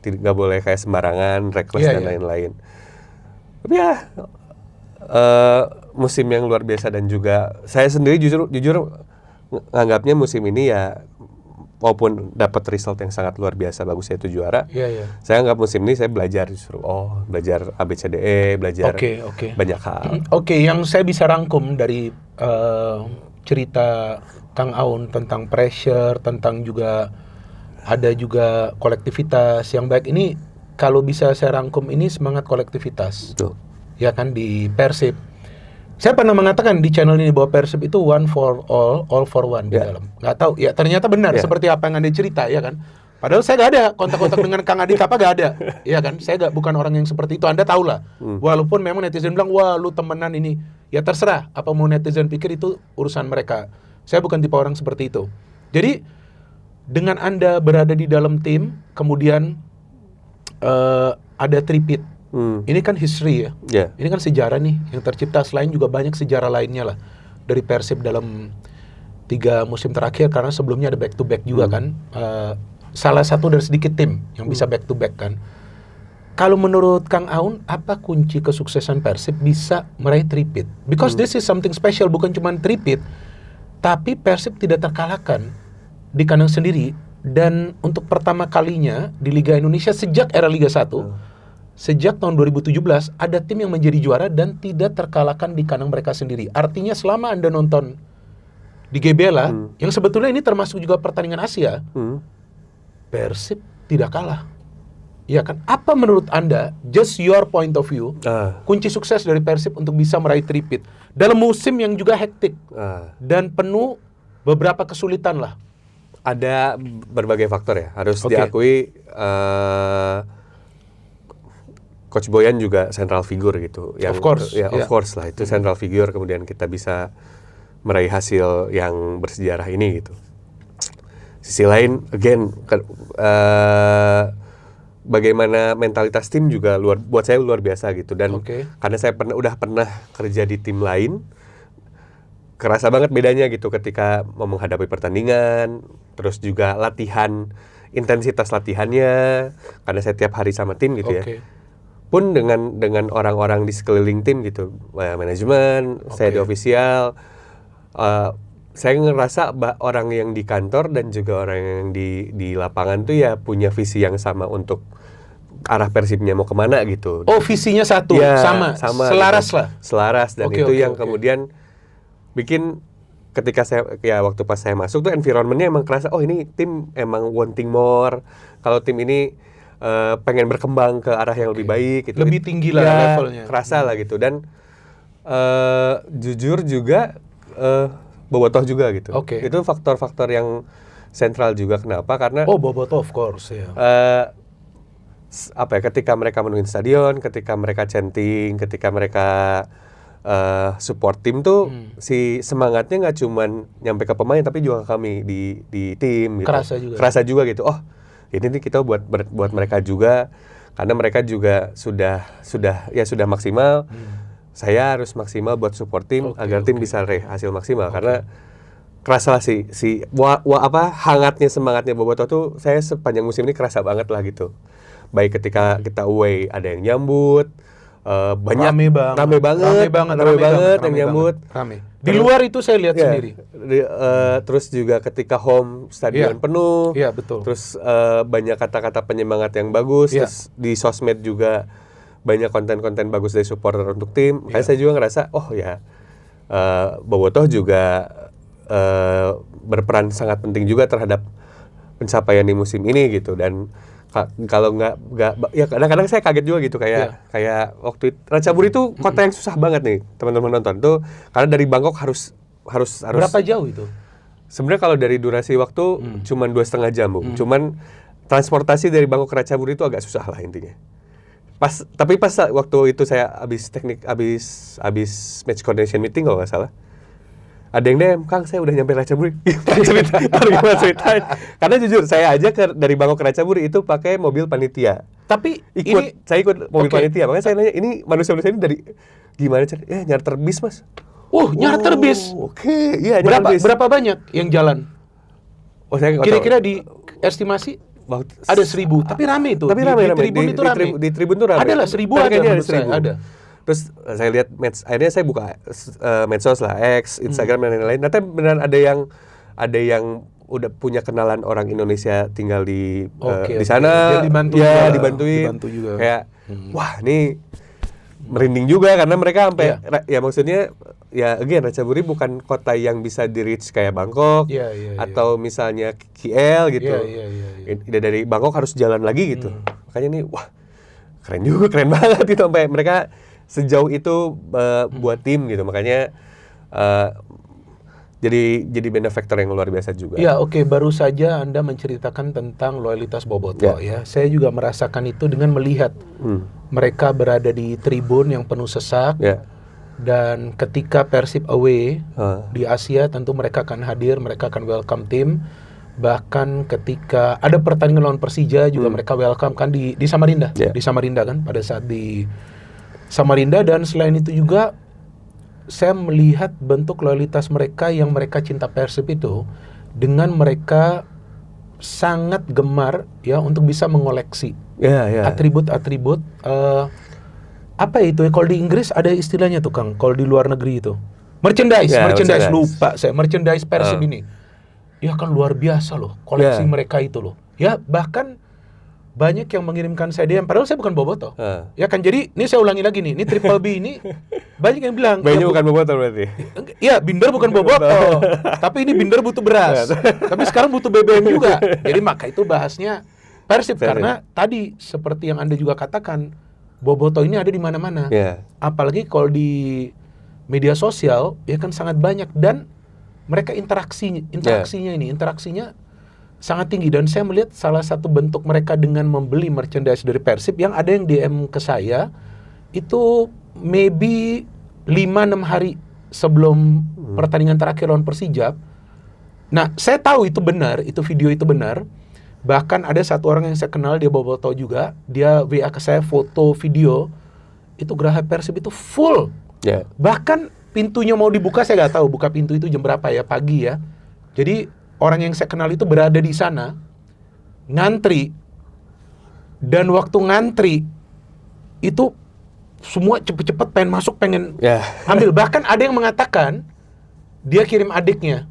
nggak boleh kayak sembarangan, reckless dan lain-lain. Tapi musim yang luar biasa, dan juga saya sendiri jujur nganggapnya musim ini walaupun dapat result yang sangat luar biasa, bagusnya itu juara. Saya anggap musim ini saya belajar belajar ABCDE, belajar banyak hal. Yang saya bisa rangkum dari cerita Kang Aun tentang pressure, tentang juga ada juga kolektivitas yang baik ini, kalau bisa saya rangkum ini semangat kolektivitas. Betul. Ya kan di Persib. Saya pernah mengatakan di channel ini bahwa Persib itu one for all for one di dalam. Nggak tahu, ya ternyata benar seperti apa yang Anda cerita, ya kan? Padahal saya nggak ada kontak-kontak dengan Kang Adit nggak ada, ya kan? Saya bukan orang yang seperti itu. Anda tahu lah. Walaupun memang netizen bilang, wah lu temenan ini, ya terserah. Apa mau netizen pikir itu urusan mereka. Saya bukan tipe orang seperti itu. Jadi dengan Anda berada di dalam tim, kemudian ada tripit. Ini kan history ya. Ini kan sejarah nih yang tercipta. Selain juga banyak sejarah lainnya lah dari Persib dalam 3 musim terakhir, karena sebelumnya ada back to back juga kan. Salah satu dari sedikit tim yang bisa back to back kan. Kalau menurut Kang Aun, apa kunci kesuksesan Persib bisa meraih tripit? Because this is something special, bukan cuma tripit, tapi Persib tidak terkalahkan di kandang sendiri, dan untuk pertama kalinya di Liga Indonesia sejak era Liga 1. Sejak tahun 2017 ada tim yang menjadi juara dan tidak terkalahkan di kandang mereka sendiri. Artinya selama Anda nonton di GBLA, yang sebetulnya ini termasuk juga pertandingan Asia, Persib tidak kalah. Ya kan? Apa menurut Anda, just your point of view, kunci sukses dari Persib untuk bisa meraih tripit dalam musim yang juga hektik dan penuh beberapa kesulitan lah? Ada berbagai faktor ya, harus diakui. Coach Boyan juga central figure gitu. Of course lah, itu central figure, kemudian kita bisa meraih hasil yang bersejarah ini gitu. Sisi lain, again, bagaimana mentalitas tim juga buat saya luar biasa gitu. Dan karena saya udah pernah kerja di tim lain, kerasa banget bedanya gitu ketika mau menghadapi pertandingan, terus juga latihan, intensitas latihannya, karena saya tiap hari sama tim gitu ya. Pun dengan orang-orang di sekeliling tim gitu, manajemen, saya di official, saya ngerasa orang yang di kantor dan juga orang yang di lapangan tuh ya punya visi yang sama untuk arah Persibnya mau kemana gitu. Oh, visinya satu, ya, sama selaras gitu. lah. Selaras, dan itu yang kemudian bikin ketika waktu pas saya masuk tuh environment-nya emang kerasa, oh ini tim emang wanting more. Kalau tim ini pengen berkembang ke arah yang lebih baik gitu. Lebih tinggi lah levelnya. Kerasa lah gitu. Dan jujur juga Bobotoh juga gitu. Itu faktor-faktor yang sentral juga. Kenapa? Karena Bobotoh of course ya. Ketika mereka menuhin stadion, ketika mereka chanting, ketika mereka support tim tuh si semangatnya nggak cuman nyampe ke pemain tapi juga ke kami di tim gitu. Kerasa juga gitu. Oh, ini nih kita buat mereka juga, karena mereka juga sudah maksimal. Saya harus maksimal buat support tim agar tim bisa hasil maksimal. Karena kerasa lah hangatnya semangatnya Bobotoh tuh saya sepanjang musim ini kerasa banget lah gitu. Baik ketika kita away ada yang nyambut, banyak rame banget yang nyambut. Di luar itu saya lihat sendiri. Terus juga ketika home stadion penuh. Iya, betul. Terus banyak kata-kata penyemangat yang bagus. Terus di sosmed juga banyak konten-konten bagus dari supporter untuk tim. Makanya saya juga ngerasa Bobotoh juga berperan sangat penting juga terhadap pencapaian di musim ini gitu. Dan kalau nggak ya kadang-kadang saya kaget juga gitu kayak waktu Ratchaburi itu kota yang susah banget nih teman-teman nonton tuh, karena dari Bangkok harus berapa jauh itu? Sebenarnya kalau dari durasi waktu cuman 2,5 jam, Bu. Cuman transportasi dari Bangkok ke Ratchaburi itu agak susah lah intinya. Tapi pas waktu itu saya habis match coordination meeting kalau nggak salah, ada yang DM, Kang saya udah nyampe Ratchaburi. Gimana ceritain? Karena jujur saya aja dari Bangkok ke Ratchaburi itu pakai mobil panitia. Tapi saya ikut mobil panitia. Makanya saya nanya, ini manusia-manusia ini dari gimana cara? Nyarter bis, Mas. Nyarter bis. Iya, berapa banyak yang jalan? Saya kira-kira di estimasi ada 1.000, tapi rame itu. Tapi rame. Di tribun itu rame. Adalah 1.000 ada. Terus saya lihat akhirnya saya buka medsos lah, X, Instagram dan lain-lain. Nanti beneran ada yang udah punya kenalan orang Indonesia tinggal di sana. Dibantuin. Juga. Kayak wah, ini merinding juga karena mereka sampai ya maksudnya ya again Ratchaburi bukan kota yang bisa di-reach kayak Bangkok atau misalnya KL gitu. Dari Bangkok harus jalan lagi gitu. Makanya nih wah, keren banget gitu sampai mereka sejauh itu buat tim gitu. Makanya jadi benefactor yang luar biasa juga. Ya, baru saja Anda menceritakan tentang loyalitas Bobotoh ya. Saya juga merasakan itu dengan melihat mereka berada di tribun yang penuh sesak. Dan ketika Persib away di Asia, tentu mereka akan hadir, mereka akan welcome tim. Bahkan ketika ada pertandingan lawan Persija juga mereka welcome kan di Samarinda. Di Samarinda kan, pada saat di Samarinda. Dan selain itu juga saya melihat bentuk loyalitas mereka yang mereka cinta Persib itu dengan mereka sangat gemar ya untuk bisa mengoleksi atribut-atribut apa itu ya, kalau di Inggris ada istilahnya tuh Kang, kalau di luar negeri itu merchandise lupa saya, merchandise Persib ini ya kan luar biasa loh koleksi mereka itu loh ya. Bahkan banyak yang mengirimkan saya DM, padahal saya bukan Bobotoh. Ya kan, jadi ini saya ulangi lagi nih, ini Triple B ini banyak yang bilang B-nya bukan Bobotoh berarti. Iya, Binder bukan Bobotoh. Tapi ini Binder butuh beras. Tapi sekarang butuh BBM juga. Jadi maka itu bahasnya Persib karena tadi seperti yang Anda juga katakan, Bobotoh ini ada di mana-mana. Apalagi kalau di media sosial ya kan sangat banyak, dan mereka interaksinya sangat tinggi. Dan saya melihat salah satu bentuk mereka dengan membeli merchandise dari Persib, yang ada yang DM ke saya itu maybe 5-6 hari sebelum pertandingan terakhir lawan Persija. Nah, saya tahu itu benar, itu video itu benar. Bahkan ada satu orang yang saya kenal, dia Bobotoh juga, dia WA ke saya foto video itu geraha Persib itu full. Bahkan pintunya mau dibuka, saya nggak tahu buka pintu itu jam berapa ya, pagi ya. Jadi orang yang saya kenal itu berada di sana, ngantri, dan waktu ngantri itu semua cepet-cepet pengen masuk, pengen ambil. Bahkan ada yang mengatakan dia kirim adiknya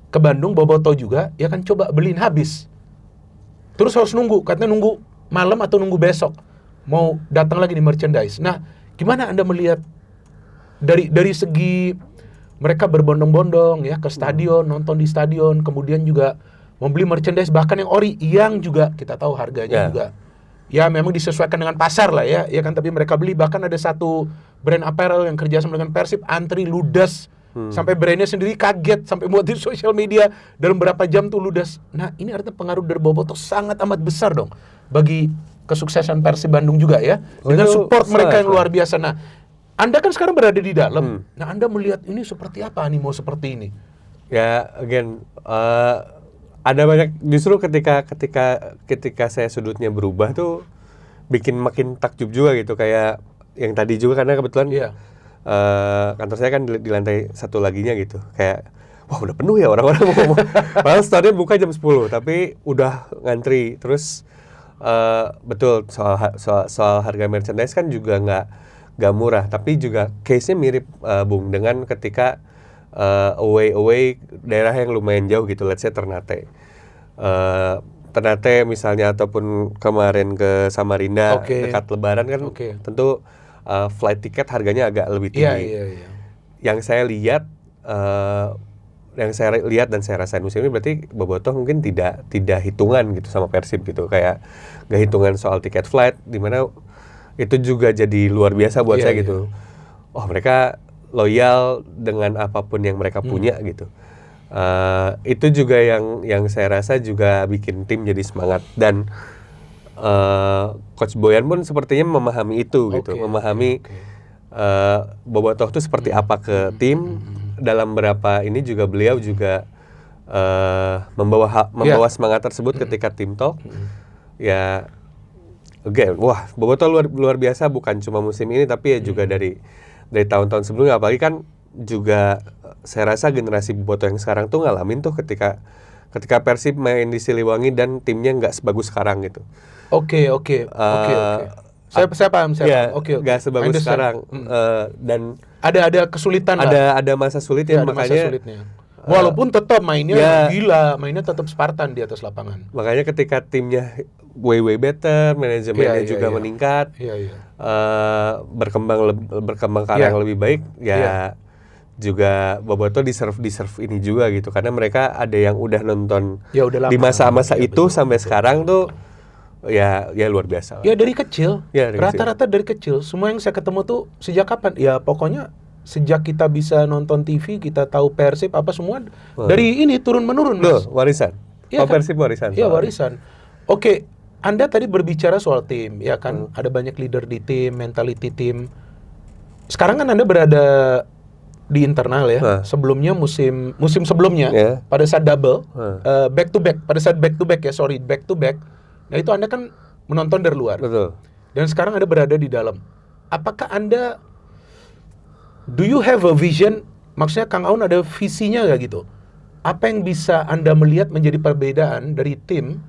ke Bandung, Boboto juga, ya kan coba beliin habis. Terus harus nunggu, katanya nunggu malam atau nunggu besok mau datang lagi di merchandise. Nah, gimana Anda melihat dari segi mereka berbondong-bondong ya ke stadion, nonton di stadion, kemudian juga membeli merchandise bahkan yang ori yang juga kita tahu harganya juga ya memang disesuaikan dengan pasar lah ya kan, tapi mereka beli. Bahkan ada satu brand apparel yang kerjasama dengan Persib antri ludas sampai brandnya sendiri kaget sampai buat di sosial media dalam berapa jam tuh ludas. Nah, ini artinya pengaruh dari Bobotoh sangat amat besar dong bagi kesuksesan Persib Bandung juga ya, dengan support mereka yang luar biasa. Nah, Anda kan sekarang berada di dalam. Nah, Anda melihat ini seperti apa animo seperti ini? Ya, again, ada banyak, justru ketika saya sudutnya berubah tuh bikin makin takjub juga gitu, kayak yang tadi juga karena kebetulan kantor saya kan di lantai satu laginya gitu, kayak wah udah penuh ya orang-orang mau padahal store-nya buka jam 10 tapi udah ngantri. Terus betul soal harga merchandise kan juga nggak murah, tapi juga case-nya mirip Bung dengan ketika away daerah yang lumayan jauh gitu, let's say Ternate misalnya, ataupun kemarin ke Samarinda dekat Lebaran kan tentu flight tiket harganya agak lebih tinggi. Yang saya lihat dan saya rasain musim ini berarti Bobotoh mungkin tidak hitungan gitu sama Persib gitu, kayak gak hitungan soal tiket flight, dimana itu juga jadi luar biasa buat saya gitu. Oh, mereka loyal dengan apapun yang mereka punya gitu. Itu juga yang saya rasa juga bikin tim jadi semangat, dan Coach Boyan pun sepertinya memahami itu gitu, memahami Bobotoh itu seperti apa ke tim. Dalam beberapa ini juga beliau juga membawa semangat tersebut ketika tim talk. Ya, wah Bobotoh luar biasa, bukan cuma musim ini tapi ya juga dari tahun-tahun sebelumnya. Apalagi kan juga saya rasa generasi Bobotoh yang sekarang tuh ngalamin tuh ketika Persib main di Siliwangi dan timnya nggak sebagus sekarang gitu. Oke. Saya paham. Oke. Nggak sebagus sekarang. Dan ada kesulitan ada masa sulit ya, makanya. Walaupun tetap mainnya gila, mainnya tetap Spartan di atas lapangan. Makanya ketika timnya way better, manajemennya juga meningkat, berkembang ke arah yang lebih baik, juga Bobotoh deserve ini juga gitu, karena mereka ada yang udah nonton di masa-masa itu sampai sekarang tuh ya luar biasa. Ya dari kecil, rata-rata dari kecil. Semua yang saya ketemu tuh sejak kapan? Ya pokoknya sejak kita bisa nonton TV, kita tahu Persib apa semua dari ini turun menurun. Warisan. Persib warisan. Iya, warisan. Oke, Anda tadi berbicara soal tim, ya kan? Ada banyak leader di tim, mentality tim. Sekarang kan Anda berada di internal ya. Sebelumnya musim sebelumnya pada saat double back to back, back to back. Nah, itu Anda kan menonton dari luar. Betul. Dan sekarang Anda berada di dalam. Apakah Anda do you have a vision? Maksudnya Kang Aun ada visinya nggak gitu? Apa yang bisa Anda melihat menjadi perbedaan dari tim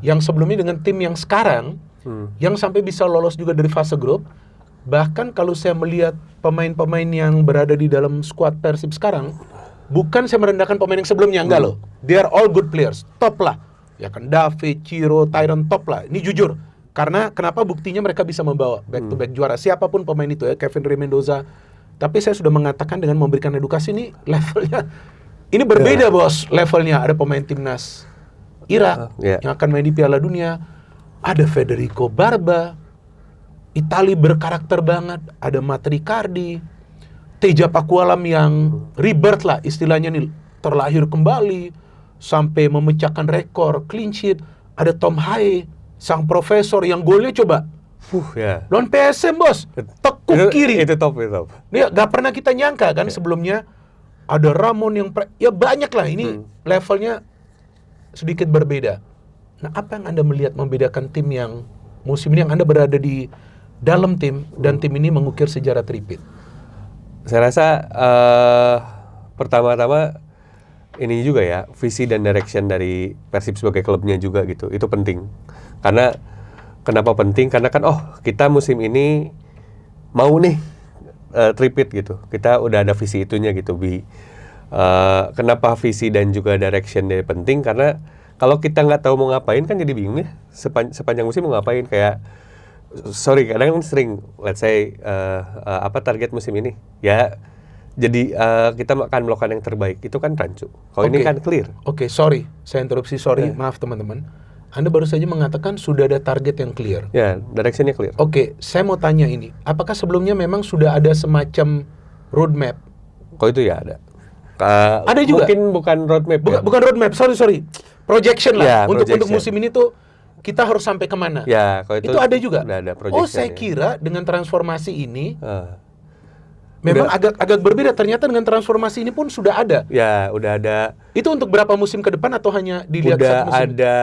yang sebelumnya dengan tim yang sekarang, yang sampai bisa lolos juga dari fase grup? Bahkan kalau saya melihat pemain-pemain yang berada di dalam skuad Persib sekarang, bukan saya merendahkan pemain yang sebelumnya, enggak loh. They are all good players, top lah. Ya kan, David, Ciro, Tyron, top lah. Ini jujur. Karena kenapa buktinya mereka bisa membawa back to back juara. Siapapun pemain itu ya, Kevin Rey Mendoza. Tapi saya sudah mengatakan dengan memberikan edukasi ini levelnya. Ini berbeda bos, levelnya. Ada pemain timnas Irak yang akan main di Piala Dunia. Ada Federico Barba. Itali berkarakter banget. Ada Matricardi. Teja Pakualam yang rebirth lah istilahnya nih. Terlahir kembali. Sampai memecahkan rekor clean sheet. Ada Tom Haye, sang profesor yang golnya coba lawan PSM bos, tekuk kiri. Itu top. Ya, gak pernah kita nyangka kan sebelumnya. Ada Ramon yang ya banyak lah. Ini levelnya sedikit berbeda. Nah, apa yang Anda melihat membedakan tim yang musim ini yang Anda berada di dalam tim dan tim ini mengukir sejarah tripit? Saya rasa pertama-tama ini juga ya, visi dan direction dari Persib sebagai klubnya juga gitu. Itu penting. Karena kenapa penting? Karena kan kita musim ini mau nih tripit gitu. Kita udah ada visi itunya gitu. Kenapa visi dan juga direction dia penting? Karena kalau kita nggak tahu mau ngapain kan jadi bingung ya. Sepanjang musim mau ngapain, kayak sorry kadang sering let's say apa target musim ini ya, jadi kita akan melakukan yang terbaik, itu kan rancu. Kalau ini kan clear. Oke, sorry saya interupsi, maaf teman-teman. Anda baru saja mengatakan sudah ada target yang clear. Ya, directionnya clear. Oke, saya mau tanya ini, apakah sebelumnya memang sudah ada semacam roadmap? Kalau itu ya ada. Ada juga? Mungkin bukan roadmap. Bukan roadmap, sorry. Projection lah. Ya, untuk projection. musim ini tuh kita harus sampai kemana? Ya, kalau itu ada juga. Udah ada projection. Oh, saya kira dengan transformasi ini memang agak berbeda. Ternyata dengan transformasi ini pun sudah ada. Ya, udah ada. Itu untuk berapa musim ke depan atau hanya dilihat udah satu musim? Ada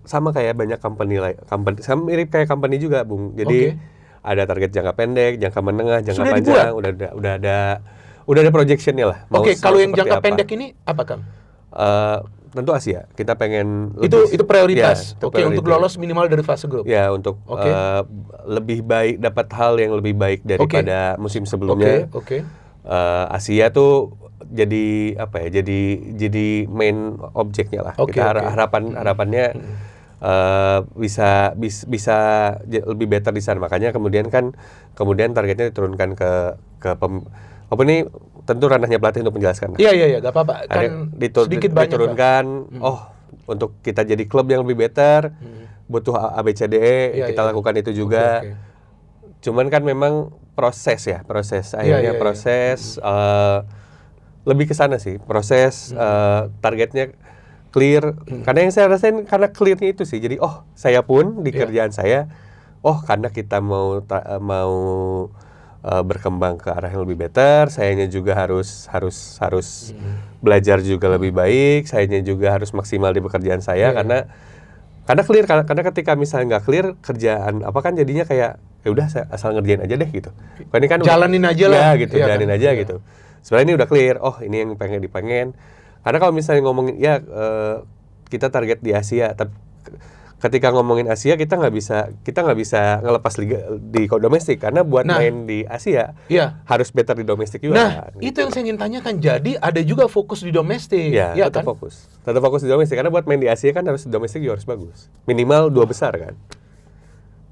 sama kayak banyak company sama mirip kayak company juga, Bung. Jadi ada target jangka pendek, jangka menengah, jangka sudah panjang. Dibuat? Udah ada projectionnya lah. Oke, kalau yang jangka pendek ini apa, Kang? Tentu Asia. Kita pengen itu prioritas. Ya, Oke, untuk lolos minimal dari fase grup. Ya, untuk lebih baik, dapat hal yang lebih baik daripada musim sebelumnya. Asia tuh jadi apa ya? Jadi main objeknya lah. Kita harapannya bisa lebih better di sana. Makanya kemudian targetnya diturunkan ke apa ini tentu ranahnya pelatih untuk menjelaskan. Iya, gak apa-apa. Kan sedikit banyak diturunkan. Untuk kita jadi klub yang lebih better, butuh ABCDE, kita lakukan itu juga. Cuman kan memang proses. Akhirnya proses lebih ke sana sih. Proses targetnya clear. Karena yang saya rasain karena clearnya itu sih. Jadi saya pun di kerjaan saya, karena kita mau berkembang ke arah yang lebih better, sayanya juga harus belajar juga lebih baik, sayanya juga harus maksimal di pekerjaan saya karena clear, karena ketika misalnya nggak clear kerjaan apa kan jadinya kayak ya udah saya asal ngerjain aja deh gitu. Ini kan jalanin aja lah gitu, jalanin aja gitu. Sebenarnya ini udah clear, ini yang dipengen. Karena kalau misalnya ngomongin kita target di Asia, tapi ketika ngomongin Asia kita nggak bisa ngelepas liga di domestik, karena buat main di Asia harus better di domestik juga. Nah, itu yang saya ingin tanyakan. Jadi ada juga fokus di domestik. Ya, tetap kan? tetap fokus di domestik, karena buat main di Asia kan harus domestik juga harus bagus, minimal 2 besar kan.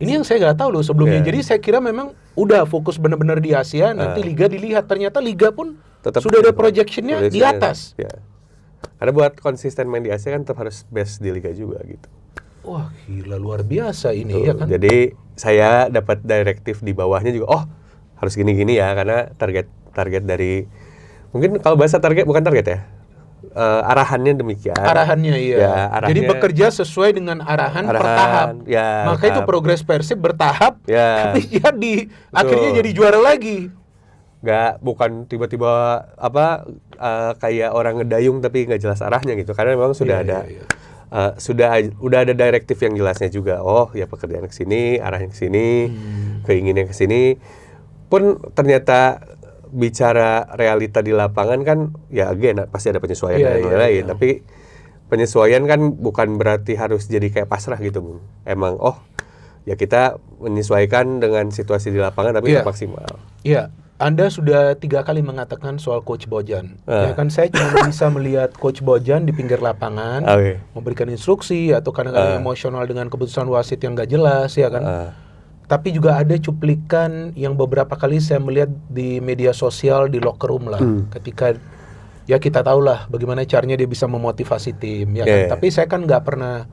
Ini yang saya nggak tahu loh sebelumnya. Jadi saya kira memang udah fokus benar-benar di Asia. Nanti liga dilihat. Ternyata liga pun tetap sudah ada projectionnya di atas. Ya. Karena buat konsisten main di Asia kan tetap harus best di liga juga gitu. Wah, gila, luar biasa ini ya kan. Jadi saya dapat direktif di bawahnya juga, harus gini-gini ya, karena target dari, mungkin kalau bahasa target bukan target ya, arahannya demikian. Arahannya iya. Arahnya, jadi bekerja sesuai dengan arahan per tahap. Ya, maka itu progres Persib bertahap, tapi akhirnya jadi juara lagi. Bukan tiba-tiba kayak orang ngedayung tapi nggak jelas arahnya gitu, karena memang sudah ada. Udah ada direktif yang jelasnya juga. Ya pekerjaan ke sini, arahnya ke sini, keinginan ke sini. Pun ternyata bicara realita di lapangan kan ya pasti ada penyesuaian dan lain-lain. Tapi penyesuaian kan bukan berarti harus jadi kayak pasrah gitu, Bung. Emang ya kita menyesuaikan dengan situasi di lapangan tapi maksimal. Iya. Anda sudah 3 kali mengatakan soal Coach Bojan. Ya kan, saya cuma bisa melihat Coach Bojan di pinggir lapangan, memberikan instruksi atau kadang-kadang emosional dengan keputusan wasit yang gak jelas, ya kan. Tapi juga ada cuplikan yang beberapa kali saya melihat di media sosial, di locker room lah, ketika ya kita tahu lah bagaimana caranya dia bisa memotivasi tim, ya kan. Tapi saya kan nggak pernah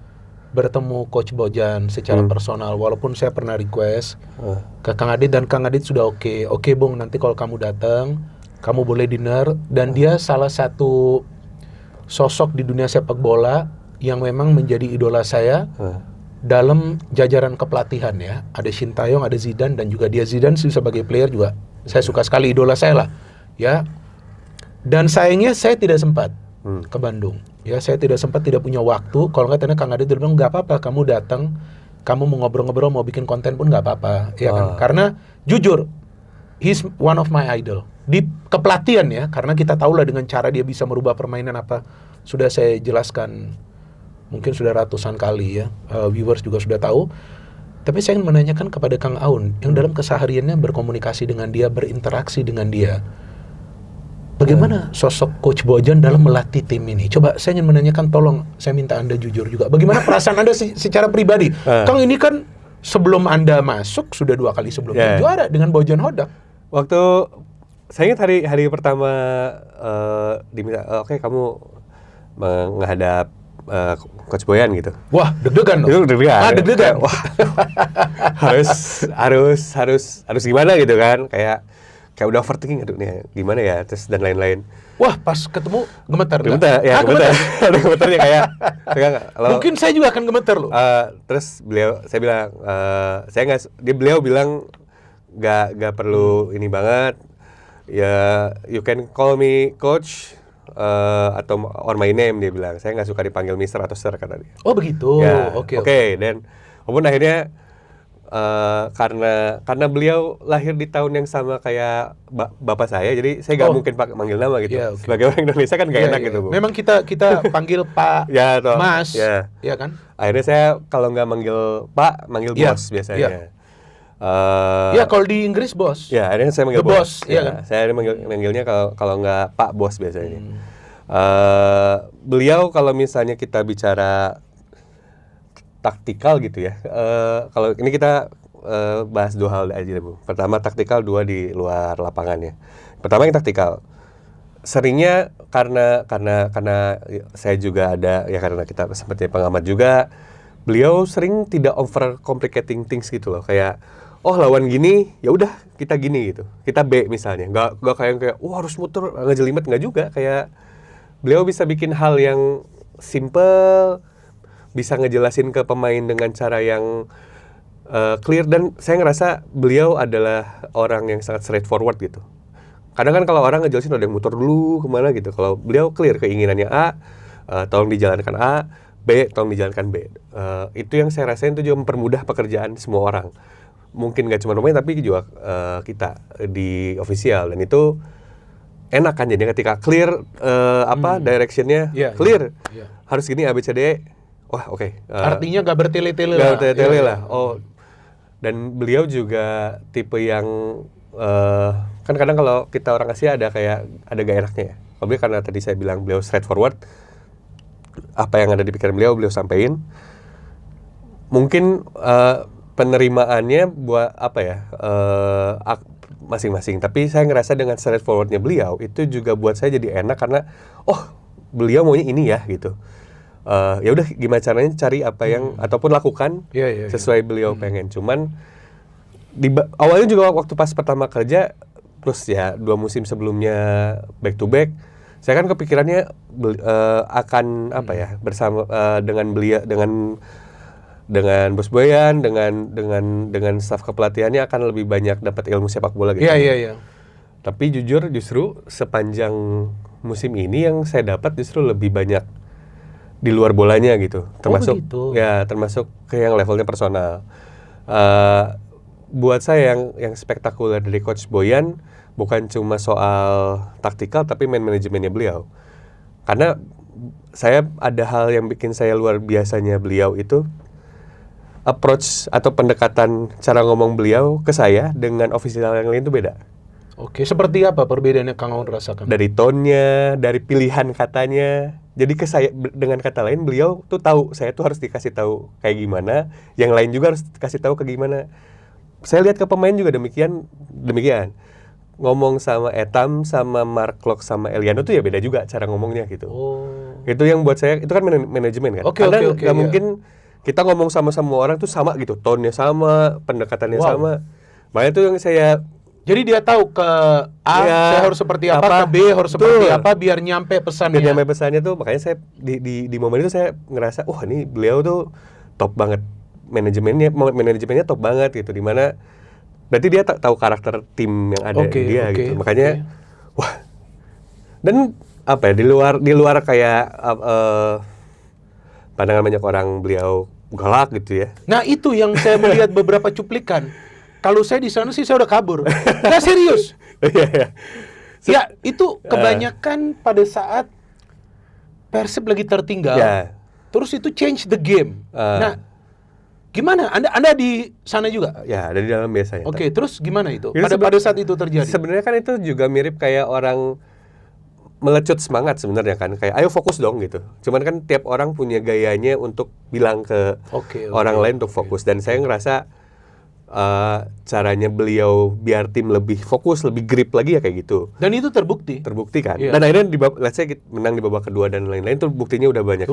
bertemu Coach Bojan secara personal, walaupun saya pernah request ke Kang Adit, dan Kang Adit sudah oke, Bung, nanti kalau kamu datang, kamu boleh dinner. Dan dia salah satu sosok di dunia sepak bola yang memang menjadi idola saya dalam jajaran kepelatihan ya. Ada Sintayong, ada Zidane, dan juga dia Zidane sebagai player juga saya suka sekali, idola saya lah ya. Dan sayangnya saya tidak sempat ke Bandung. Ya, saya tidak punya waktu. Kalau nggak, Kang Adit bilang nggak apa-apa, kamu datang, kamu mau ngobrol-ngobrol, mau bikin konten pun nggak apa-apa, ya kan? Karena jujur, he's one of my idol di kepelatihan ya. Karena kita tahu lah dengan cara dia bisa merubah permainan apa. Sudah saya jelaskan, mungkin sudah ratusan kali ya. Viewers juga sudah tahu. Tapi saya ingin menanyakan kepada Kang Aun yang dalam kesehariannya berkomunikasi dengan dia, berinteraksi dengan dia. Bagaimana sosok Coach Bojan dalam melatih tim ini? Coba saya ingin menanyakan, tolong saya minta Anda jujur juga. Bagaimana perasaan Anda secara pribadi? Kang, ini kan sebelum Anda masuk sudah 2 kali sebelumnya juara dengan Bojan Hodak. Waktu saya ingat hari pertama diminta, oke kamu menghadap Coach Boyan gitu. Wah, deg-degan dong. Deg-degan. Deg-degan. Wah. harus gimana gitu kan? Kayak udah overthinking, aduh nih gimana ya, terus dan lain-lain. Wah, pas ketemu gemetar. Gemetar, ya gemetar. Ada gemetarnya kayak mungkin saya juga akan gemetar loh. Terus saya bilang, beliau bilang nggak perlu ini banget. Ya, you can call me coach atau or my name, dia bilang. Saya nggak suka dipanggil Mister atau Sir, kata dia. Oh begitu. Ya, Oke. Dan walaupun akhirnya karena beliau lahir di tahun yang sama kayak bapak saya, jadi saya nggak mungkin manggil nama gitu. Sebagai orang Indonesia kan nggak enak gitu, Bu. Memang kita panggil Pak, Mas, ya kan? Akhirnya saya kalau nggak manggil Pak, manggil bos biasanya. Kalau di Inggris bos. Ya, akhirnya saya manggil bos. Kan? Saya manggilnya kalau nggak Pak bos biasanya. Beliau kalau misalnya kita bicara taktikal gitu ya. Kalau ini kita bahas 2 hal aja, Bu. Pertama taktikal, 2 di luar lapangannya. Pertama yang taktikal. Seringnya karena saya juga ada, ya karena kita seperti pengamat juga, beliau sering tidak over complicating things gitu loh. Kayak lawan gini, ya udah kita gini gitu. Kita B misalnya. Nggak kayak harus muter ngejelimet, nggak juga. Kayak beliau bisa bikin hal yang simple, bisa ngejelasin ke pemain dengan cara yang clear, dan saya ngerasa beliau adalah orang yang sangat straightforward gitu. Kadang kan kalau orang ngejelasin ada yang muter dulu kemana gitu. Kalau beliau clear, keinginannya A, tolong dijalankan A, B, tolong dijalankan B. Itu yang saya rasain itu juga mempermudah pekerjaan semua orang. Mungkin gak cuma pemain tapi juga kita di official, dan itu enak kan jadi ketika clear directionnya clear. Harus gini A B C D. Wah, oke. Artinya gak bertele-tele lah. Gak bertele-tele lah. Dan beliau juga tipe yang kan kadang kalau kita orang Asia ada gak enaknya ya. Apalagi karena tadi saya bilang beliau straightforward. Apa yang ada di pikiran beliau sampaikan. Mungkin penerimaannya buat masing-masing. Tapi saya ngerasa dengan straightforwardnya beliau itu juga buat saya jadi enak karena beliau maunya ini ya gitu. Ya udah gimana caranya cari apa yang ataupun lakukan sesuai beliau pengen. Cuman awalnya juga waktu pas pertama kerja, terus ya 2 musim sebelumnya back to back, saya kan kepikirannya akan bersama dengan beliau, dengan Bos Boyan, dengan staf kepelatihannya akan lebih banyak dapat ilmu sepak bola gitu. Iya. Tapi justru sepanjang musim ini yang saya dapat justru lebih banyak di luar bolanya gitu, termasuk ke yang levelnya personal. Buat saya yang spektakuler dari Coach Boyan bukan cuma soal taktikal tapi manajemennya beliau. Karena saya ada hal yang bikin saya luar biasanya beliau itu approach atau pendekatan cara ngomong beliau ke saya dengan official yang lain itu beda. Oke, seperti apa perbedaannya Kang Aun rasakan? Dari tone-nya, dari pilihan katanya. Jadi ke saya, dengan kata lain beliau tuh tahu saya tuh harus dikasih tahu kayak gimana, yang lain juga harus dikasih tahu kayak gimana. Saya lihat ke pemain juga demikian. Ngomong sama Etam, sama Mark Klok, sama Eliano tuh ya beda juga cara ngomongnya gitu. Itu yang buat saya, itu kan manajemen kan. Karena nggak mungkin kita ngomong sama semua orang tuh sama gitu, tone-nya sama, pendekatannya sama. Makanya itu yang saya. Jadi dia tahu ke A saya harus seperti apa, ke B harus seperti apa biar nyampe pesannya. Biar nyampe pesannya tuh, makanya saya di momen itu saya ngerasa, ini beliau tuh top banget, manajemennya top banget gitu, dimana berarti dia tahu karakter tim yang ada gitu. Makanya wah. Dan di luar kayak pandangan banyak orang beliau galak gitu ya. Nah, itu yang saya melihat beberapa cuplikan. Kalau saya di sana sih saya udah kabur. Nggak serius. Ya, itu kebanyakan pada saat Persib lagi tertinggal. Terus itu change the game. Nah, gimana? Anda di sana juga? Ya, ada di dalam biasanya. Terus gimana itu? Pada saat itu terjadi. Sebenarnya kan itu juga mirip kayak orang melecut semangat sebenarnya kan, kayak ayo fokus dong gitu. Cuman kan tiap orang punya gayanya untuk bilang ke orang lain untuk fokus, dan saya ngerasa caranya beliau biar tim lebih fokus, lebih grip lagi ya kayak gitu. Dan itu terbukti Kan. Dan akhirnya let's say menang di babak kedua dan lain-lain, tuh buktinya udah banyak.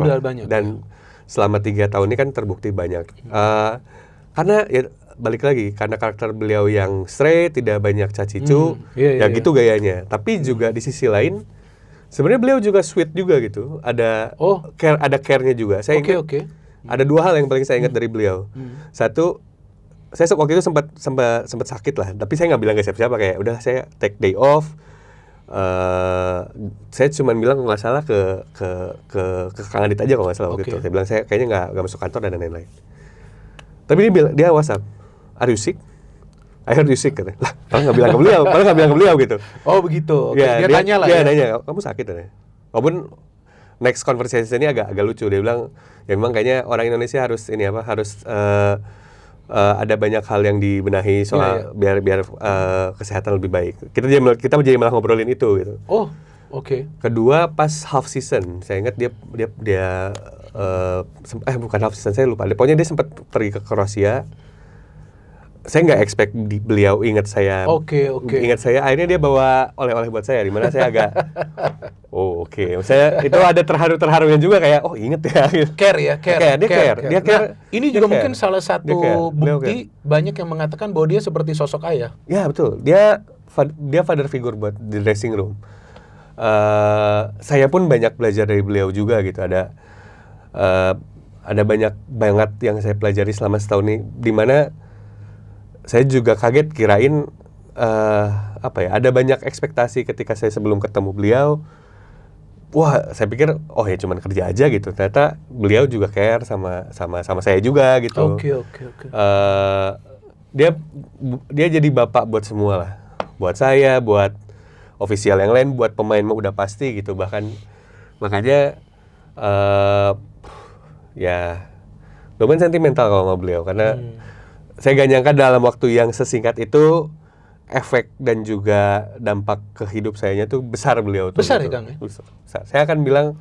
Dan selama 3 tahun ini kan terbukti banyak. Karena ya balik lagi, karena karakter beliau yang straight, tidak banyak cacicu, gitu gayanya. Tapi juga di sisi lain, sebenarnya beliau juga sweet juga gitu. Ada care-nya juga. Saya ingat, ada 2 hal yang paling saya ingat dari beliau. Satu, saya waktu itu sempat sakit lah, tapi saya nggak bilang ke siapa-siapa, kayak udah saya take day off. Saya cuma bilang nggak salah ke Kang Adit aja kalau nggak salah waktu itu. Saya bilang saya kayaknya nggak masuk kantor dan lain-lain. Tapi dia WhatsApp, "Are you sick? I heard you sick," katanya. Lah, malah nggak bilang ke beliau gitu. Oh begitu. Dia tanya lah. Dia nanya, "Kamu sakit?" katanya. Walaupun next conversation ini agak lucu. Dia bilang, ya memang kayaknya orang Indonesia harus ada banyak hal yang dibenahi soal biar kesehatan lebih baik. Kita jadi malah ngobrolin itu gitu. Oh, oke. Kedua, pas half season, saya ingat dia bukan half season, saya lupa. Pokoknya dia sempat pergi ke Kroasia. Saya nggak expect beliau ingat saya. Ingat saya. Akhirnya dia bawa oleh-oleh buat saya. Dimana saya agak, Saya itu ada terharunya juga, kayak inget ya. Care. Dia care. Nah, ini juga mungkin salah satu bukti banyak yang mengatakan bahwa dia seperti sosok ayah. Ya betul. Dia father figure buat di dressing room. Saya pun banyak belajar dari beliau juga gitu. Ada banyak banget yang saya pelajari selama setahun ini, dimana saya juga kaget, kirain ada banyak ekspektasi ketika saya sebelum ketemu beliau. Wah, saya pikir ya cuman kerja aja gitu. Ternyata beliau juga care sama saya juga gitu. Oke. Dia jadi bapak buat semua lah. Buat saya, buat official yang lain, buat pemain mah udah pasti gitu. Makanya lumayan sentimental kalau sama beliau, karena saya gak nyangka dalam waktu yang sesingkat itu efek dan juga dampak ke hidup sayanya tuh besar beliau tuh. Besar ya Kang? Saya akan bilang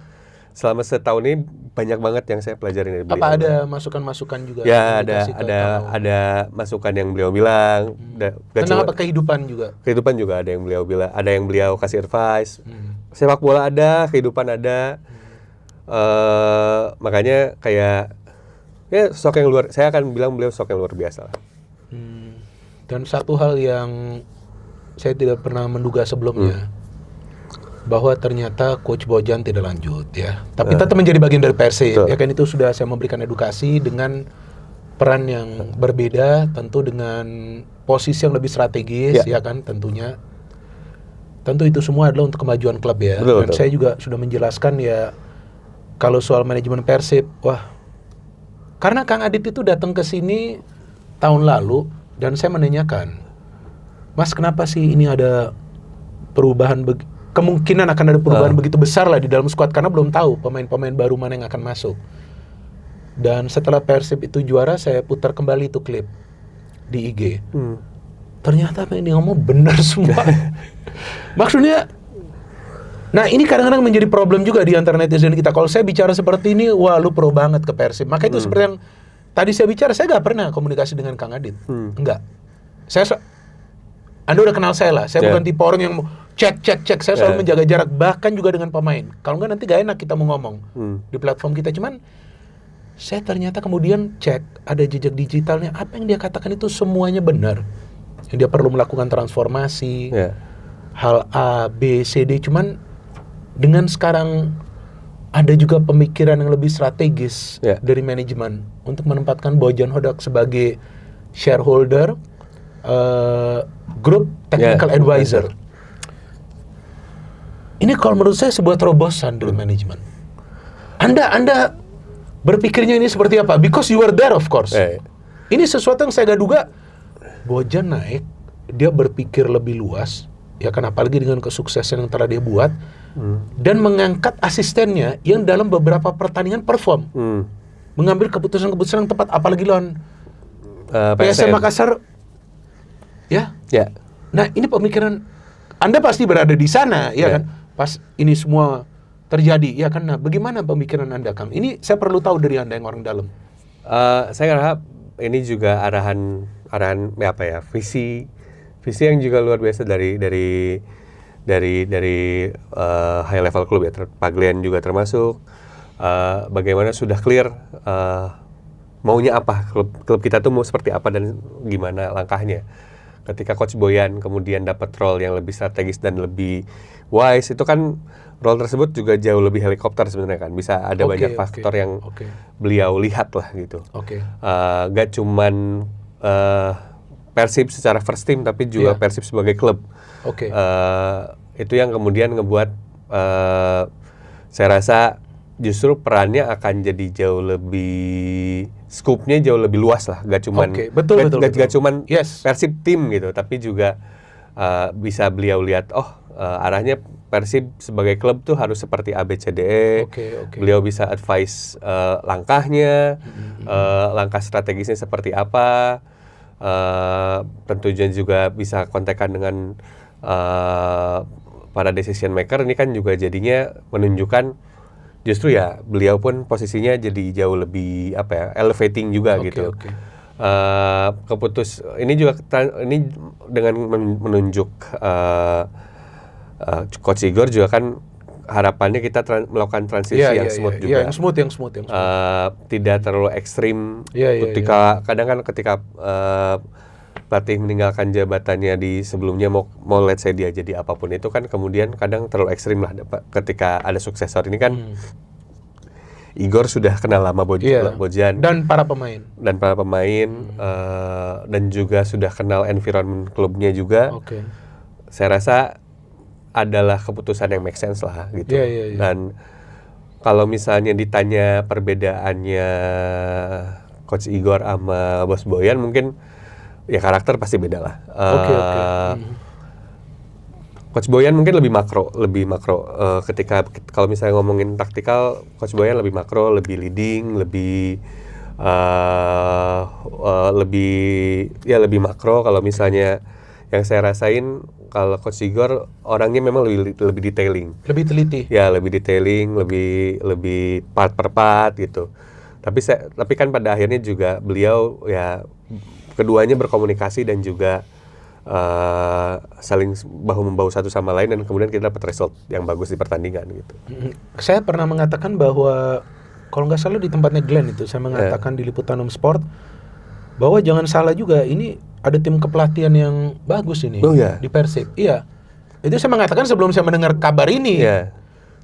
selama setahun ini banyak banget yang saya pelajari dari beliau. Apa ada masukan-masukan juga? Ya ada masukan yang beliau bilang. Tentang apa? Kehidupan juga? Kehidupan juga ada yang beliau bilang, ada yang beliau kasih advice. Sepak bola ada, kehidupan ada. Makanya kayak sosok yang saya akan bilang beliau sosok yang luar biasa lah. Dan satu hal yang saya tidak pernah menduga sebelumnya, bahwa ternyata Coach Bojan tidak lanjut ya, tapi tetap menjadi bagian dari Persib. Ya kan, itu sudah saya memberikan edukasi dengan peran yang berbeda, tentu dengan posisi yang lebih strategis, ya kan, tentunya. Tentu itu semua adalah untuk kemajuan klub ya. Dan saya juga sudah menjelaskan ya, kalau soal manajemen Persib, karena Kang Adit itu datang ke sini tahun lalu, dan saya menanyakan, "Mas, kenapa sih ini ada perubahan, kemungkinan akan ada perubahan begitu besar lah di dalam skuad, karena belum tahu pemain-pemain baru mana yang akan masuk." Dan setelah Persib itu juara, saya putar kembali itu klip di IG. Ternyata apa yang dia ngomong benar semua. Maksudnya, nah ini kadang-kadang menjadi problem juga di antara netizen kita. Kalau saya bicara seperti ini, wah lu pro banget ke Persib. Maka itu seperti yang tadi saya bicara, saya gak pernah komunikasi dengan Kang Adit. Enggak. Anda udah kenal saya lah. Saya bukan tipe orang yang cek. Saya selalu menjaga jarak. Bahkan juga dengan pemain. Kalau enggak nanti gak enak kita mau ngomong di platform kita. Cuman saya ternyata kemudian cek, ada jejak digitalnya. Apa yang dia katakan itu semuanya benar. Yang dia perlu melakukan transformasi. Hal A, B, C, D. Cuman dengan sekarang ada juga pemikiran yang lebih strategis dari manajemen untuk menempatkan Bojan Hodak sebagai shareholder, group technical advisor. Ini kalau menurut saya sebuah terobosan dari manajemen. Anda berpikirnya ini seperti apa? Because you were there, of course. Ini sesuatu yang saya gak duga. Bojan naik, dia berpikir lebih luas, ya kan, apalagi dengan kesuksesan yang telah dia buat. Dan mengangkat asistennya yang dalam beberapa pertandingan perform, mengambil keputusan-keputusan yang tepat, apalagi lawan PSM Makassar, ya. Nah ini pemikiran, Anda pasti berada di sana, ya kan, pas ini semua terjadi, ya kan? Nah, bagaimana pemikiran Anda, Kang? Ini saya perlu tahu dari Anda yang orang dalam. Saya harap ini juga arahan ya apa ya, visi yang juga luar biasa dari high level klub ya, Pak Glenn juga termasuk. Bagaimana sudah clear maunya apa, klub kita tuh mau seperti apa dan gimana langkahnya. Ketika Coach Boyan kemudian dapat role yang lebih strategis dan lebih wise, itu kan role tersebut juga jauh lebih helikopter sebenarnya kan. Bisa ada banyak faktor yang beliau lihat lah gitu. Gak cuman Persib secara first team, tapi juga Persib sebagai klub. Itu yang kemudian ngebuat saya rasa justru perannya akan jadi jauh lebih, scope-nya jauh lebih luas lah, gak cuman gak cuman Persib tim gitu, tapi juga bisa beliau lihat arahnya Persib sebagai klub tuh harus seperti ABCDE. Beliau bisa advice langkahnya, langkah strategisnya seperti apa. Tentunya juga bisa kontekan dengan para decision maker. Ini kan juga jadinya menunjukkan justru ya beliau pun posisinya jadi jauh lebih apa ya, elevating juga gitu. Ini juga ini dengan menunjuk Coach Igor juga kan harapannya kita melakukan transisi yang smooth juga. Yang smooth. Tidak terlalu ekstrim. Kadang kan ketika pelatih meninggalkan jabatannya di sebelumnya mau let's say dia jadi apapun itu kan kemudian kadang terlalu ekstrim lah ketika ada suksesor. Ini kan Igor sudah kenal lama Bojan dan para pemain dan juga sudah kenal environment klubnya juga. Saya rasa adalah keputusan yang make sense lah gitu. Dan kalau misalnya ditanya perbedaannya Coach Igor sama Bos Boyan, mungkin ya karakter pasti beda lah. Coach Boyan mungkin lebih makro. Ketika kalau misalnya ngomongin taktikal, Coach Boyan lebih makro, lebih leading, lebih makro. Kalau misalnya yang saya rasain, kalau Coach Igor orangnya memang lebih detailing, lebih teliti. Ya, lebih detailing, lebih part per part gitu. Tapi kan pada akhirnya juga beliau ya keduanya berkomunikasi dan juga saling bahu-membahu satu sama lain dan kemudian kita dapat result yang bagus di pertandingan gitu. Saya pernah mengatakan bahwa kalau nggak salah di tempatnya Glenn itu saya mengatakan di Liputanum Sport bahwa jangan salah juga, ini ada tim kepelatihan yang bagus ini di Persib. Iya, itu saya mengatakan sebelum saya mendengar kabar ini.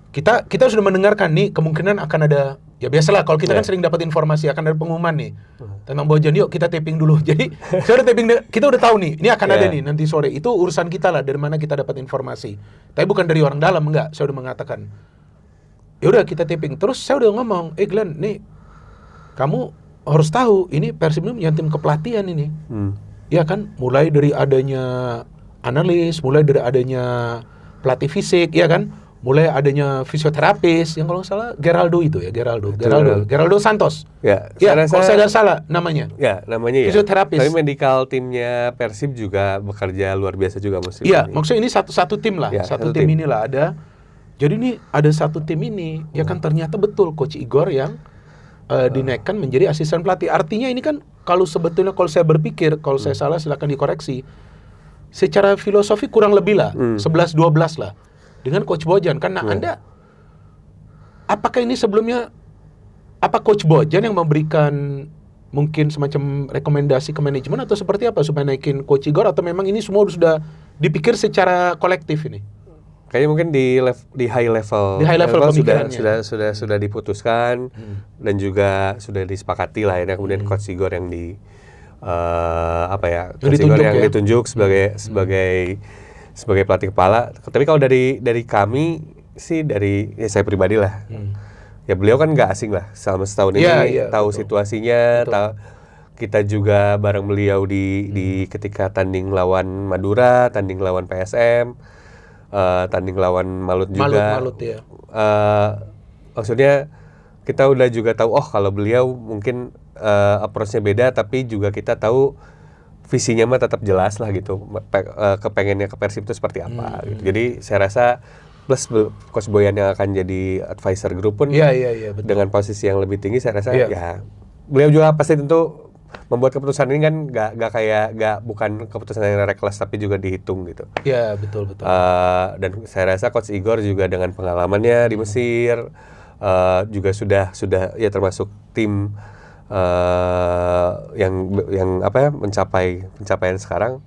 Kita sudah mendengarkan nih kemungkinan akan ada, ya biasalah kalau kita kan sering dapat informasi akan ada pengumuman nih tentang Bojan, yuk kita taping dulu. Jadi saya udah taping, kita udah tahu nih ini akan ada nih nanti sore. Itu urusan kita lah dari mana kita dapat informasi. Tapi bukan dari orang dalam, enggak. Saya udah mengatakan ya udah kita taping. Terus saya udah ngomong, Glenn, nih kamu harus tahu ini Persib ini punya tim kepelatihan ini. Ya kan, mulai dari adanya analis, mulai dari adanya pelatih fisik, ya kan, mulai adanya fisioterapis yang kalau nggak salah Geraldo Santos. Kalau saya nggak salah namanya. Namanya fisioterapis. Tapi medical timnya Persib juga bekerja luar biasa juga musim ini. Maksudnya ini satu tim lah, satu tim inilah ada. Jadi ini ada satu tim ini, ya kan ternyata betul Coach Igor yang dinaikkan menjadi asisten pelatih. Artinya ini kan kalau sebetulnya kalau saya berpikir, kalau saya salah silakan dikoreksi. Secara filosofi kurang lebih lah 11-12 lah dengan Coach Bojan. Karena Anda, apakah ini sebelumnya Coach Bojan yang memberikan mungkin semacam rekomendasi ke manajemen atau seperti apa supaya naikin Coach Igor, atau memang ini semua sudah dipikir secara kolektif ini? Kayaknya mungkin di high level sudah diputuskan dan juga sudah disepakati lah ya. Kemudian Coach Igor yang ditunjuk sebagai pelatih kepala. Tapi kalau dari kami sih, saya pribadi lah, ya beliau kan nggak asing lah selama setahun ini, tahu situasinya, tahu. Kita juga bareng beliau di ketika tanding lawan Madura, tanding lawan PSM. Tanding lawan Malut juga. Maksudnya kita udah juga tahu kalau beliau mungkin approach-nya beda, tapi juga kita tahu visinya mah tetap jelas lah gitu. Kepengennya ke Persib itu seperti apa gitu. Jadi saya rasa plus Coach Boyan yang akan jadi advisor grup pun Iya, betul. dengan posisi yang lebih tinggi, saya rasa ya beliau juga pasti tentu membuat keputusan ini kan bukan keputusan yang reckless tapi juga dihitung gitu. Iya, betul. Dan saya rasa Coach Igor juga dengan pengalamannya di Mesir juga sudah ya termasuk tim yang mencapai pencapaian sekarang.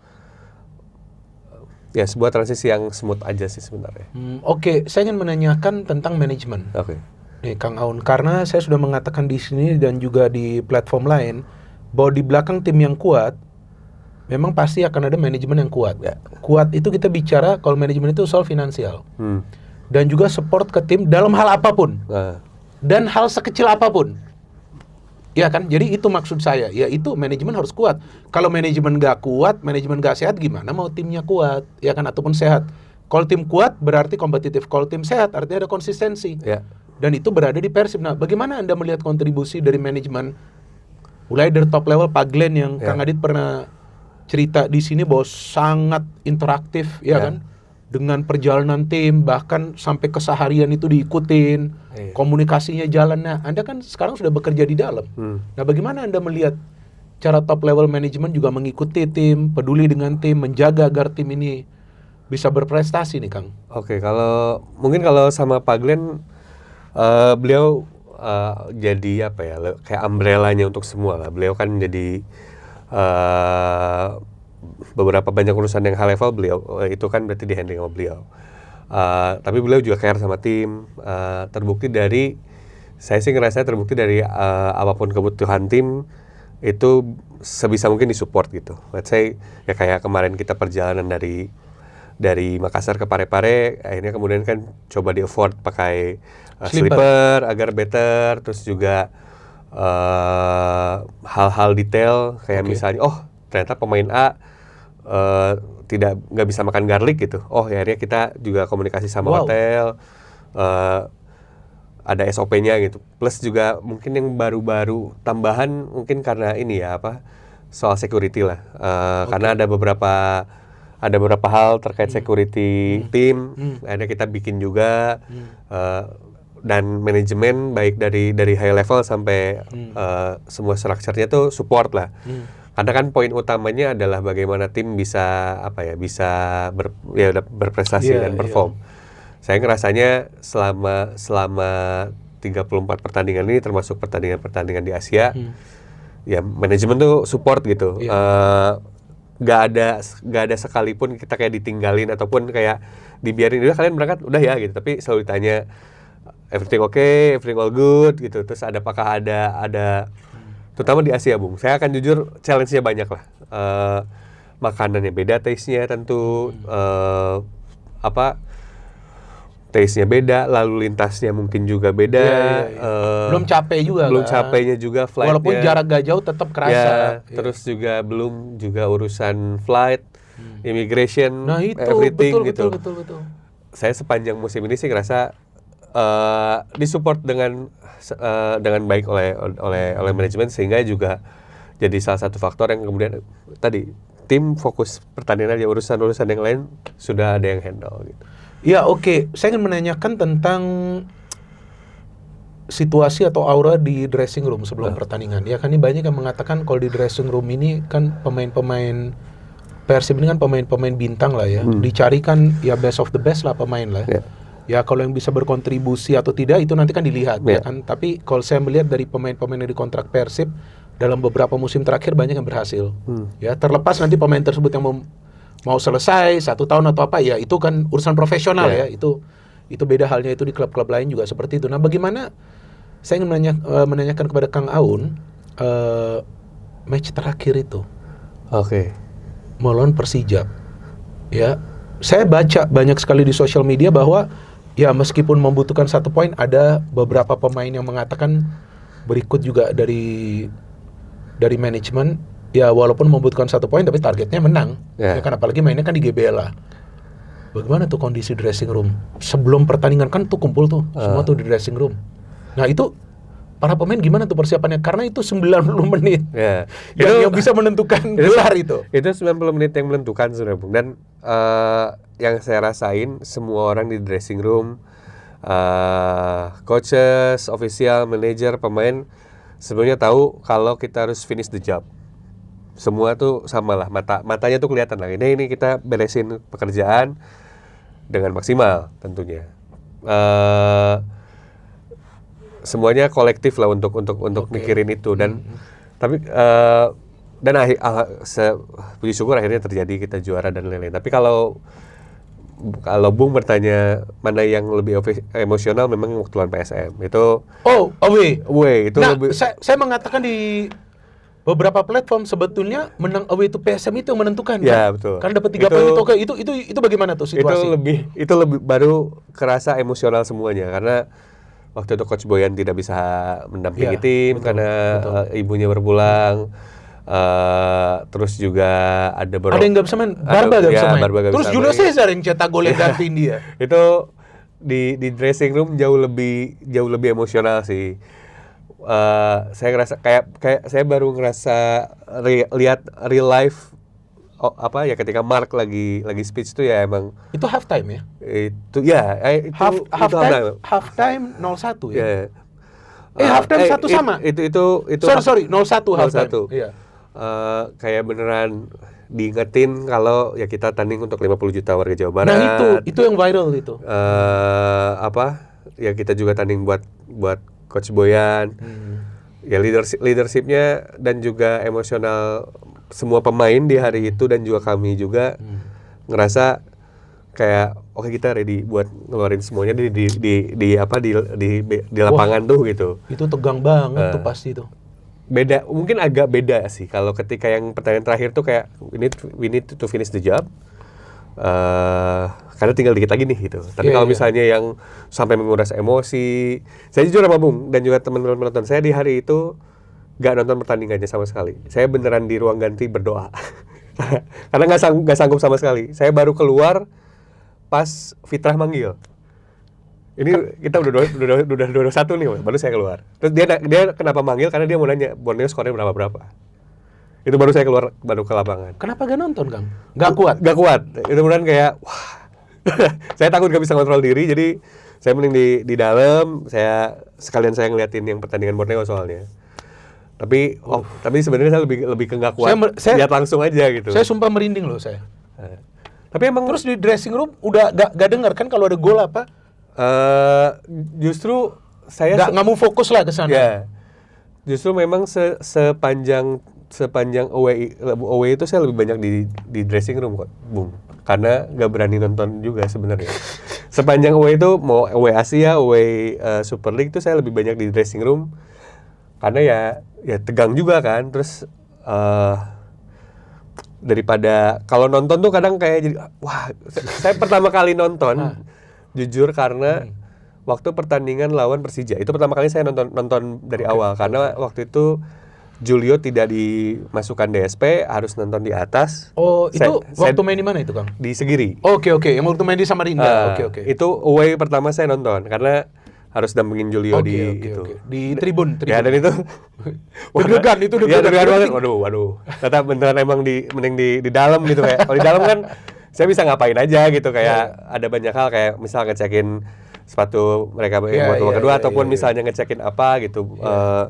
Ya, sebuah transisi yang smooth aja sih sebenarnya. Oke, saya ingin menanyakan tentang manajemen. Oke. Nih, Kang Aun, karena saya sudah mengatakan di sini dan juga di platform lain bahwa di belakang tim yang kuat, memang pasti akan ada manajemen yang kuat. Ya. Kuat itu kita bicara kalau manajemen itu soal finansial. Dan juga support ke tim dalam hal apapun. Dan hal sekecil apapun. Ya kan, jadi itu maksud saya, yaitu manajemen harus kuat. Kalau manajemen nggak kuat, manajemen nggak sehat, gimana mau timnya kuat, ya kan, ataupun sehat. Kalau tim kuat berarti kompetitif, kalau tim sehat artinya ada konsistensi. Ya. Dan itu berada di Persib. Nah, bagaimana Anda melihat kontribusi dari manajemen, mulai dari top level Pak Glenn yang Kang Adit pernah cerita di sini bahwa sangat interaktif, ya kan, dengan perjalanan tim, bahkan sampai keseharian itu diikutin, komunikasinya jalan. Nah, Anda kan sekarang sudah bekerja di dalam. Nah, bagaimana Anda melihat cara top level manajemen juga mengikuti tim, peduli dengan tim, menjaga agar tim ini bisa berprestasi nih, Kang? Oke, kalau sama Pak Glenn, beliau jadi kayak umbrella-nya untuk semua lah. Beliau kan jadi beberapa banyak urusan yang high level beliau itu kan berarti di handling sama beliau. Tapi beliau juga care sama tim. Saya sih ngerasa terbukti dari apapun kebutuhan tim itu sebisa mungkin disupport gitu. Let's say ya kayak kemarin kita perjalanan dari Makassar ke Parepare, akhirnya kemudian kan coba di afford pakai sleeper agar better, terus juga hal-hal detail kayak misalnya ternyata pemain A nggak bisa makan garlic gitu. Akhirnya kita juga komunikasi sama hotel, ada SOP-nya gitu. Plus juga mungkin yang baru-baru tambahan mungkin karena ini soal security lah. Karena ada beberapa hal terkait security tim, akhirnya kita bikin juga. Dan manajemen baik dari high level sampai semua structure-nya tuh support lah. Karena kan poin utamanya adalah bagaimana tim bisa berprestasi dan perform. Saya ngerasanya selama 34 pertandingan ini termasuk pertandingan di Asia, ya manajemen tuh support gitu. Gak ada sekalipun kita kayak ditinggalin ataupun kayak dibiarin udah kalian berangkat udah ya gitu, tapi selalu ditanya everything okay, everything all good gitu. Terus apakah ada terutama di Asia, Bung. Saya akan jujur challenge-nya banyak lah. Makanannya beda, taste-nya tentu taste-nya beda, lalu lintasnya mungkin juga beda. Belum capek juga. Belum capeknya juga flight-nya. Walaupun jarak gak jauh tetap kerasa. Terus juga belum juga urusan flight, immigration, nah, itu, everything betul, gitu. Betul. Saya sepanjang musim ini sih ngerasa disupport dengan baik oleh manajemen, sehingga juga jadi salah satu faktor yang kemudian tadi tim fokus pertandingan aja, urusan yang lain sudah ada yang handle gitu. Ya oke. Saya ingin menanyakan tentang situasi atau aura di dressing room sebelum pertandingan. Ya kan, ini banyak yang mengatakan kalau di dressing room ini kan pemain-pemain Persib ini kan pemain-pemain bintang lah ya. Dicarikan ya best of the best lah pemain lah. Ya kalau yang bisa berkontribusi atau tidak itu nanti kan dilihat ya kan. Tapi kalau saya melihat dari pemain-pemain yang dikontrak Persib dalam beberapa musim terakhir banyak yang berhasil. Ya terlepas nanti pemain tersebut yang mau selesai 1 tahun atau apa, ya itu kan urusan profesional ya. Itu beda halnya itu di klub-klub lain juga seperti itu. Nah, bagaimana saya ingin menanyakan kepada Kang Aun match terakhir itu. Melawan Persija. Ya, saya baca banyak sekali di sosial media bahwa ya meskipun membutuhkan 1 poin, ada beberapa pemain yang mengatakan berikut juga dari manajemen, ya walaupun membutuhkan 1 poin tapi targetnya menang. Ya kan, apalagi mainnya kan di GBLA. Bagaimana tuh kondisi dressing room? Sebelum pertandingan kan tuh kumpul tuh, semua tuh di dressing room. Nah itu para pemain gimana tuh persiapannya? Karena itu 90 menit yang bisa menentukan gelar itu. Itu 90 menit yang menentukan sebenarnya, Bung. Dan yang saya rasain semua orang di dressing room, coaches, official, manager, pemain sebenarnya tahu kalau kita harus finish the job. Semua tuh sama lah, matanya tuh kelihatan lah. Ini kita beresin pekerjaan dengan maksimal tentunya. Semuanya kolektif lah untuk mikirin itu dan tapi dan puji syukur akhirnya terjadi, kita juara dan lain-lain. Tapi kalau Bung bertanya mana yang lebih emosional, memang waktu lawan PSM itu. Away itu lebih. Saya mengatakan di beberapa platform sebetulnya menang away itu PSM itu yang menentukan. Ya, kan? betul. Kan dapat 3 poin itu. Oke, itu bagaimana tuh situasi? Itu lebih baru kerasa emosional semuanya, karena waktu itu Coach Boyan tidak bisa mendampingi tim karena ibunya berpulang. Terus juga ada yang nggak bisa main, Barba nggak bisa main. Terus Julio Cesar yang cetak gol yang gantiin dia. Itu di dressing room jauh lebih emosional sih. Saya ngerasa kayak saya baru ngerasa lihat real life ketika Mark lagi speech itu ya emang. Itu half time ya? Itu ya half time 0-1 ya. Yeah. Half time 1 sama. Itu sorry 0-1 half time. Iya. Kayak beneran diingetin kalau ya kita tanding untuk 50 juta warga Jawa Barat. Nah itu yang viral itu. Ya kita juga tanding buat Coach Boyan. Ya leadershipnya dan juga emosional semua pemain di hari itu dan juga kami juga ngerasa kayak oke, kita ready buat ngeluarin semuanya di lapangan tuh gitu. Itu tegang banget tuh pasti tuh. Beda, mungkin agak beda sih kalau ketika yang pertandingan terakhir tuh kayak we need to finish the job. Karena tinggal dikit lagi nih gitu. Tapi kalau misalnya yang sampai menguras emosi, saya jujur sama Bung dan juga teman-teman penonton, saya di hari itu gak nonton pertandingannya sama sekali. Saya beneran di ruang ganti berdoa. Karena gak sanggup sama sekali. Saya baru keluar pas Fitrah manggil. Ini kita udah 2-1 nih, baru saya keluar. Terus dia kenapa manggil? Karena dia mau nanya Borneo skornya berapa. Itu baru saya keluar, baru ke lapangan. Kenapa gak nonton, Kang? Gak kuat? Gak kuat. Itu beneran kayak, wah. Saya takut gak bisa kontrol diri, jadi saya mending di dalam. Sekalian saya ngeliatin yang pertandingan Borneo soalnya. Tapi sebenarnya saya lebih ke gak kuat. Lihat langsung aja gitu. Saya sumpah merinding loh saya. Tapi emang terus di dressing room udah gak dengar kan kalau ada gol apa? Justru saya nggak mau fokus lah ke sana. Ya. Justru memang sepanjang away itu saya lebih banyak di dressing room kok, Bung. Karena nggak berani nonton juga sebenarnya. Sepanjang away itu mau away Asia, away Super League itu saya lebih banyak di dressing room. Karena ya tegang juga kan. Terus daripada kalau nonton tuh kadang kayak jadi wah, saya pertama kali nonton jujur karena waktu pertandingan lawan Persija itu pertama kali saya nonton dari awal karena waktu itu Julio tidak dimasukkan DSP, harus nonton di atas. Waktu main di mana itu, Kang? Di Segiri. Oke, yang waktu main di Samarinda. Oke. Itu away pertama saya nonton karena harus dampingin Julio gitu. Di tribun. Ya, dan itu deg-degan banget. Waduh. Tetap beneran emang mending di dalam gitu kayak. Kalau di dalam kan saya bisa ngapain aja gitu kayak ada banyak hal kayak misal ngecekin sepatu mereka buat babak kedua ataupun misalnya ngecekin apa gitu.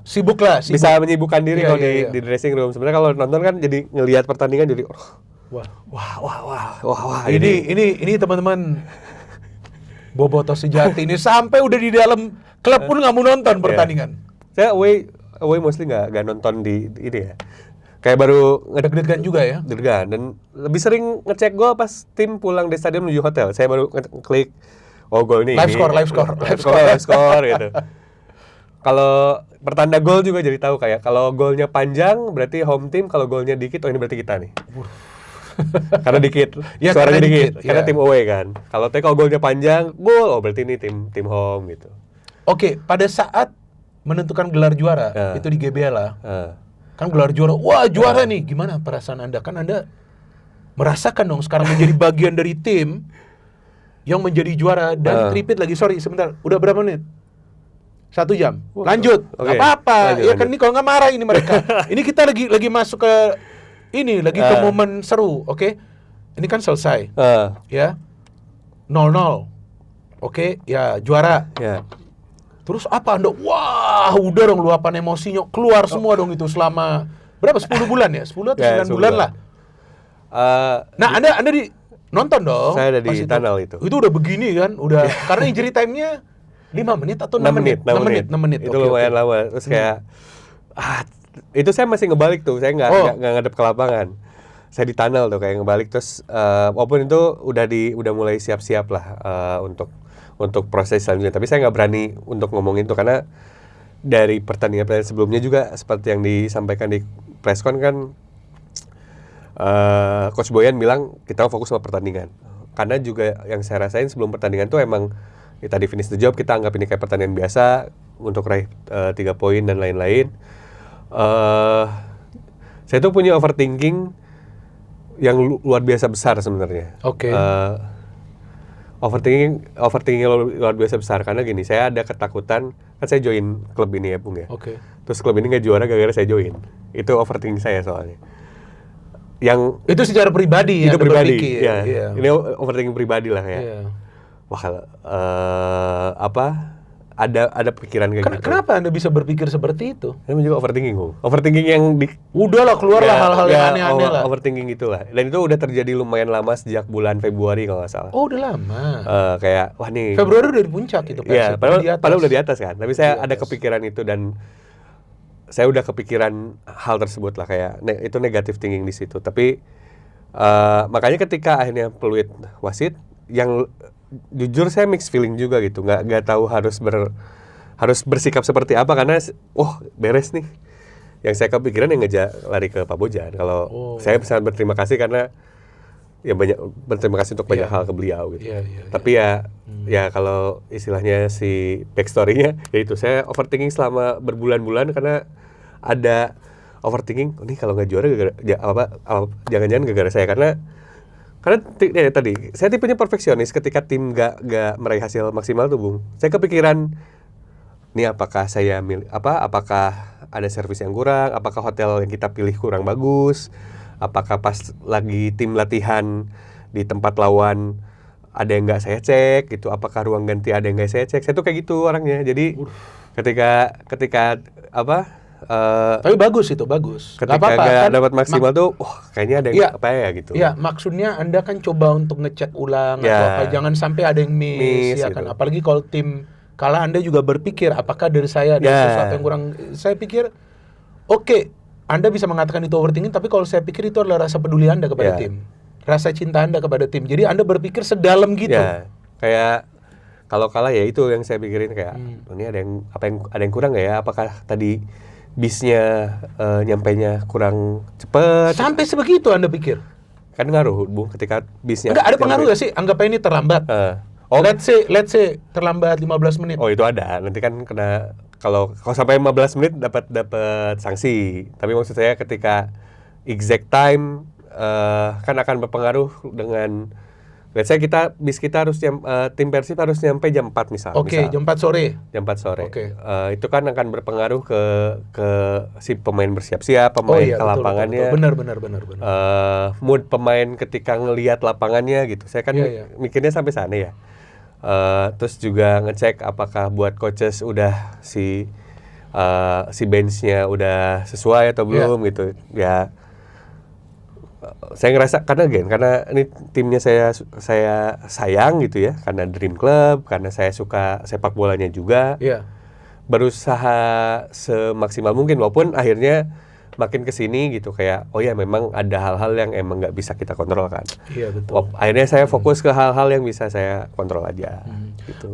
Sibuk. Bisa menyibukkan diri kalau di dressing room. Sebenarnya kalau nonton kan jadi ngelihat pertandingan jadi wah. Ini teman-teman Bobotoh sejati ini sampai udah di dalam klub pun nggak mau nonton pertandingan. Saya away mostly nggak nonton di ini ya. Kayak baru deg-degan juga ya. Deg-degan dan lebih sering ngecek gol pas tim pulang dari stadion menuju hotel. Saya baru klik gol ini. Live score gitu. Kalau pertanda gol juga jadi tahu kayak kalau golnya panjang berarti home team, kalau golnya dikit ini berarti kita nih. Karena dikit, suaranya dikit. Karena tim away kan. Kalau golnya panjang, gol berarti ini tim home gitu. Oke, pada saat menentukan gelar juara itu di GBL lah. Kan gelar juara, wah juara nih. Gimana perasaan Anda? Kan Anda merasakan dong sekarang menjadi bagian dari tim yang menjadi juara dan repeat lagi. Sorry sebentar, udah berapa menit? 1 jam. Lanjut. Gak apa-apa. Ya kan ini kalau nggak marah ini mereka. Ini kita lagi masuk ke ini lagi ke momen seru, oke? Ini kan selesai. Ya. 0-0. Oke, ya juara. Ya. Terus apa Anda? Wah, udah dong luapan emosinya keluar semua dong itu selama berapa? 10 bulan ya? 10 atau 9 bulan lah. Nah, Anda di nonton dong. Saya ada di tunnel itu. Itu udah begini kan? Udah karena injury time-nya 5 menit atau 6 menit? 6 menit. Itu lumayan lama. Terus kayak itu saya masih ngebalik tuh. Saya nggak ngadep ke lapangan. Saya di tunnel tuh kayak ngebalik terus walaupun itu udah mulai siap-siap lah untuk proses selanjutnya. Tapi saya nggak berani untuk ngomongin itu karena dari pertandingan sebelumnya juga seperti yang disampaikan di presscon kan Coach Boyan bilang kita fokus sama pertandingan. Karena juga yang saya rasain sebelum pertandingan tuh emang ya tadi finish the job, kita anggap ini kayak pertandingan biasa untuk raih 3 poin dan lain-lain. Saya tuh punya overthinking yang luar biasa besar sebenarnya. Oke. Overthinking luar biasa besar karena gini, saya ada ketakutan kan saya join klub ini ya Bung ya. Oke. Terus klub ini nggak juara gara-gara saya join. Itu overthinking saya soalnya. Yang itu secara pribadi ya. Itu pribadi. Berpikir, ya. Yeah. Ini overthinking pribadi lah ya. Yeah. Wah, ada pikiran kayak gitu. Kenapa Anda bisa berpikir seperti itu? Ini juga overthinking, Bung. Overthinking yang udahlah keluarlah hal-hal yang aneh-aneh lah. Overthinking itulah. Dan itu udah terjadi lumayan lama sejak bulan Februari kalau nggak salah. Oh, udah lama. Kayak wah nih. Februari udah di puncak itu. Iya, padahal udah di atas kan. Tapi saya ada kepikiran itu dan saya udah kepikiran hal tersebut lah kayak itu negative thinking di situ. Tapi makanya ketika akhirnya peluit wasit yang jujur saya mixed feeling juga gitu, nggak tahu harus bersikap seperti apa karena beres nih. Yang saya kepikiran yang lari ke Pak Bojan. Kalau saya sangat berterima kasih karena ya banyak berterima kasih untuk banyak hal ke beliau gitu. Tapi ya kalau istilahnya si backstory-nya yaitu saya overthinking selama berbulan-bulan karena ada overthinking nih kalau nggak juara jangan-jangan gara-gara saya karena tadi saya tipenya perfeksionis ketika tim nggak meraih hasil maksimal tuh Bung. Saya kepikiran nih apakah ada servis yang kurang, apakah hotel yang kita pilih kurang bagus, apakah pas lagi tim latihan di tempat lawan ada yang nggak saya cek gitu, apakah ruang ganti ada yang nggak saya cek. Saya tuh kayak gitu orangnya. Jadi ketika tapi bagus itu, bagus. Ketika nggak dapat maksimal tuh, kayaknya ada yang apa ya gitu. Iya, maksudnya Anda kan coba untuk ngecek ulang atau apa, jangan sampai ada yang miss ya gitu. Kan. Apalagi kalau tim kalah Anda juga berpikir, apakah dari saya ada sesuatu yang kurang. Saya pikir, Anda bisa mengatakan itu overthinking, tapi kalau saya pikir itu adalah rasa peduli Anda kepada tim. Rasa cinta Anda kepada tim. Jadi Anda berpikir sedalam gitu. Kayak kalau kalah ya itu yang saya pikirin kayak, ini ada yang kurang nggak ya? Apakah tadi bisnya nyampainya kurang cepet. Sampai sebegitu Anda pikir? Kan ngaruh, Bung, ketika bisnya. Enggak ada pengaruh nggak sih? Anggap ini terlambat. Let's say terlambat 15 menit. Oh, itu ada. Nanti kan kena kalau sampai 15 menit dapat sanksi. Tapi maksud saya ketika exact time kan akan berpengaruh dengan let's say bis kita harus tim Persib harus nyampe jam 4 misalnya. Jam 4 sore. Jam 4 sore. Itu kan akan berpengaruh ke si pemain bersiap-siap, pemain ke lapangannya. Benar. Mood pemain ketika ngelihat lapangannya gitu. Saya kan mikirnya sampai sana ya. Terus juga ngecek apakah buat coaches udah si bench-nya udah sesuai atau belum gitu. Ya saya ngerasa karena ini timnya saya sayang gitu ya, karena Dream Club, karena saya suka sepak bolanya juga. Berusaha semaksimal mungkin walaupun akhirnya makin kesini gitu kayak memang ada hal-hal yang emang nggak bisa kita kontrol kan. Betul. Akhirnya saya fokus ke hal-hal yang bisa saya kontrol aja. Gitu.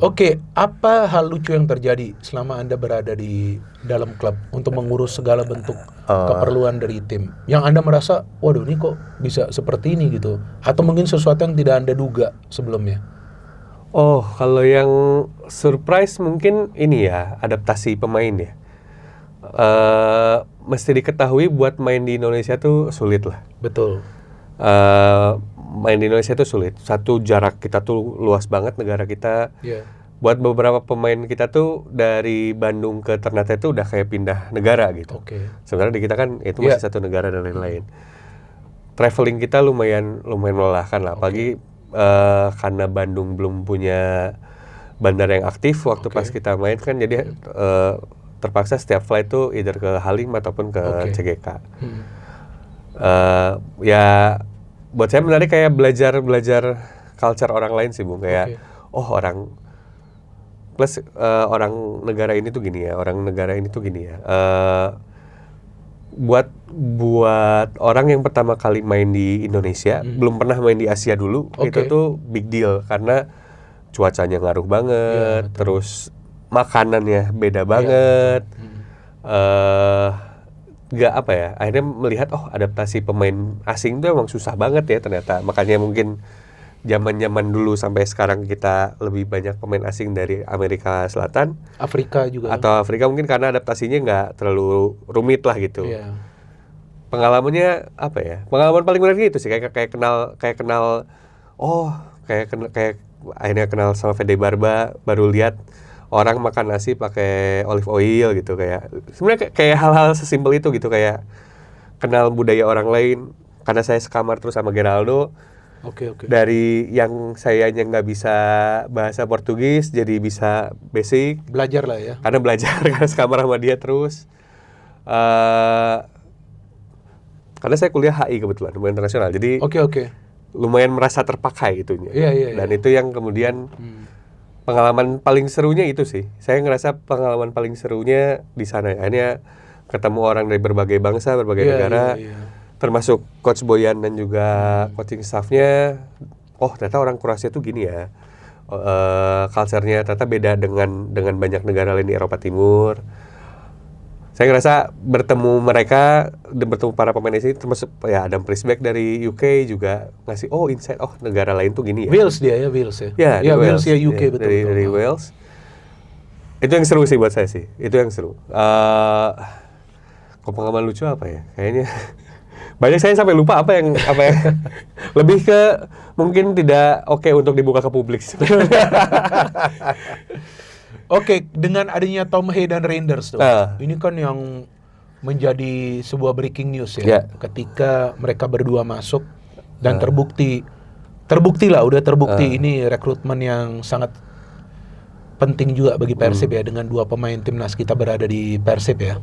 Apa hal lucu yang terjadi selama Anda berada di dalam klub untuk mengurus segala bentuk keperluan dari tim? Yang Anda merasa, waduh ini kok bisa seperti ini gitu? Atau mungkin sesuatu yang tidak Anda duga sebelumnya? Kalau yang surprise mungkin ini ya, adaptasi pemain ya. Mesti diketahui buat main di Indonesia tuh sulit lah. Betul. Main di Indonesia tuh sulit. Satu, jarak kita tuh luas banget negara kita. Buat beberapa pemain kita tuh dari Bandung ke Ternate tuh udah kayak pindah negara gitu. Sebenarnya di kita kan itu masih satu negara dan lain-lain. Traveling kita lumayan melelahkan lah. Apalagi karena Bandung belum punya bandara yang aktif waktu pas kita main kan, jadi terpaksa setiap flight tuh either ke Halim ataupun ke CGK. Ya buat saya menarik kayak belajar culture orang lain sih Bung, kayak orang plus orang negara ini tuh gini ya, orang negara ini tuh gini ya. Buat orang yang pertama kali main di Indonesia, belum pernah main di Asia dulu, itu tuh big deal karena cuacanya ngaruh banget, terus makanannya beda banget. Nggak apa ya, akhirnya melihat adaptasi pemain asing tuh emang susah banget ya ternyata. Makanya mungkin zaman dulu sampai sekarang kita lebih banyak pemain asing dari Amerika Selatan, Afrika juga, atau Afrika mungkin karena adaptasinya nggak terlalu rumit lah gitu. Pengalamannya apa ya? Pengalaman paling menarik itu sih kayak akhirnya kenal sama Fede Barba, baru lihat orang makan nasi pakai olive oil gitu, kayak sebenarnya kayak hal-hal sesimpel itu gitu, kayak kenal budaya orang lain karena saya sekamar terus sama Geraldo. Dari yang sayanya nggak bisa bahasa Portugis jadi bisa basic, belajar lah ya, karena karena sekamar sama dia terus. Karena saya kuliah HI kebetulan, hubungan internasional, jadi lumayan merasa terpakai itunya. Dan itu yang kemudian pengalaman paling serunya itu sih. Saya ngerasa pengalaman paling serunya di sana. Akhirnya ketemu orang dari berbagai bangsa, berbagai negara. Termasuk Coach Boyan dan juga coaching staff-nya. Ternyata orang Kroasia tuh gini ya. Culture-nya ternyata beda dengan banyak negara lain di Eropa Timur. Saya ngerasa bertemu mereka dan bertemu para pemain ini, termasuk ya Adam Prisbeck dari UK juga ngasih insight, negara lain tuh gini ya. Wales ya. Ya Wales ya, UK betul. Dari Wales. Itu yang seru sih buat saya sih. Itu yang seru. Pengalaman lucu apa ya? Kayaknya banyak, saya sampai lupa apa yang lebih ke mungkin tidak oke untuk dibuka ke publik. Dengan adanya Tom Hay dan Reinders tuh, ini kan yang menjadi sebuah breaking news ya. Ketika mereka berdua masuk dan terbukti ini rekrutmen yang sangat penting juga bagi Persib ya, dengan dua pemain timnas kita berada di Persib ya.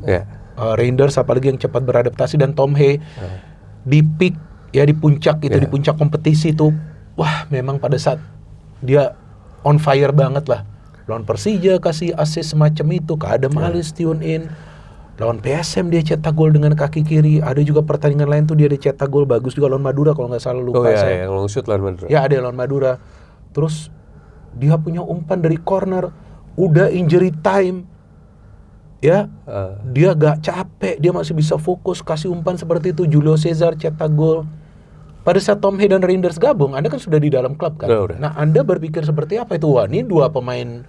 Reinders apalagi yang cepat beradaptasi, dan Tom Hay di peak ya, di puncak itu, di puncak kompetisi itu, wah memang pada saat dia on fire banget lah. Lawan Persija kasih assist semacam itu, ke Adam Alis tune in. Lawan PSM dia cetak gol dengan kaki kiri. Ada juga pertandingan lain tuh dia cetak gol bagus juga lawan Madura kalau nggak salah, lupa saya. Long shoot lawan Madura. Ya ada lawan Madura. Terus dia punya umpan dari corner, udah injury time. Ya, dia gak capek, dia masih bisa fokus kasih umpan seperti itu. Julio Cesar cetak gol. Pada saat Tom Hay dan Reinders gabung, Anda kan sudah di dalam klub kan. Nah, Anda berpikir seperti apa itu? Wah, ini dua pemain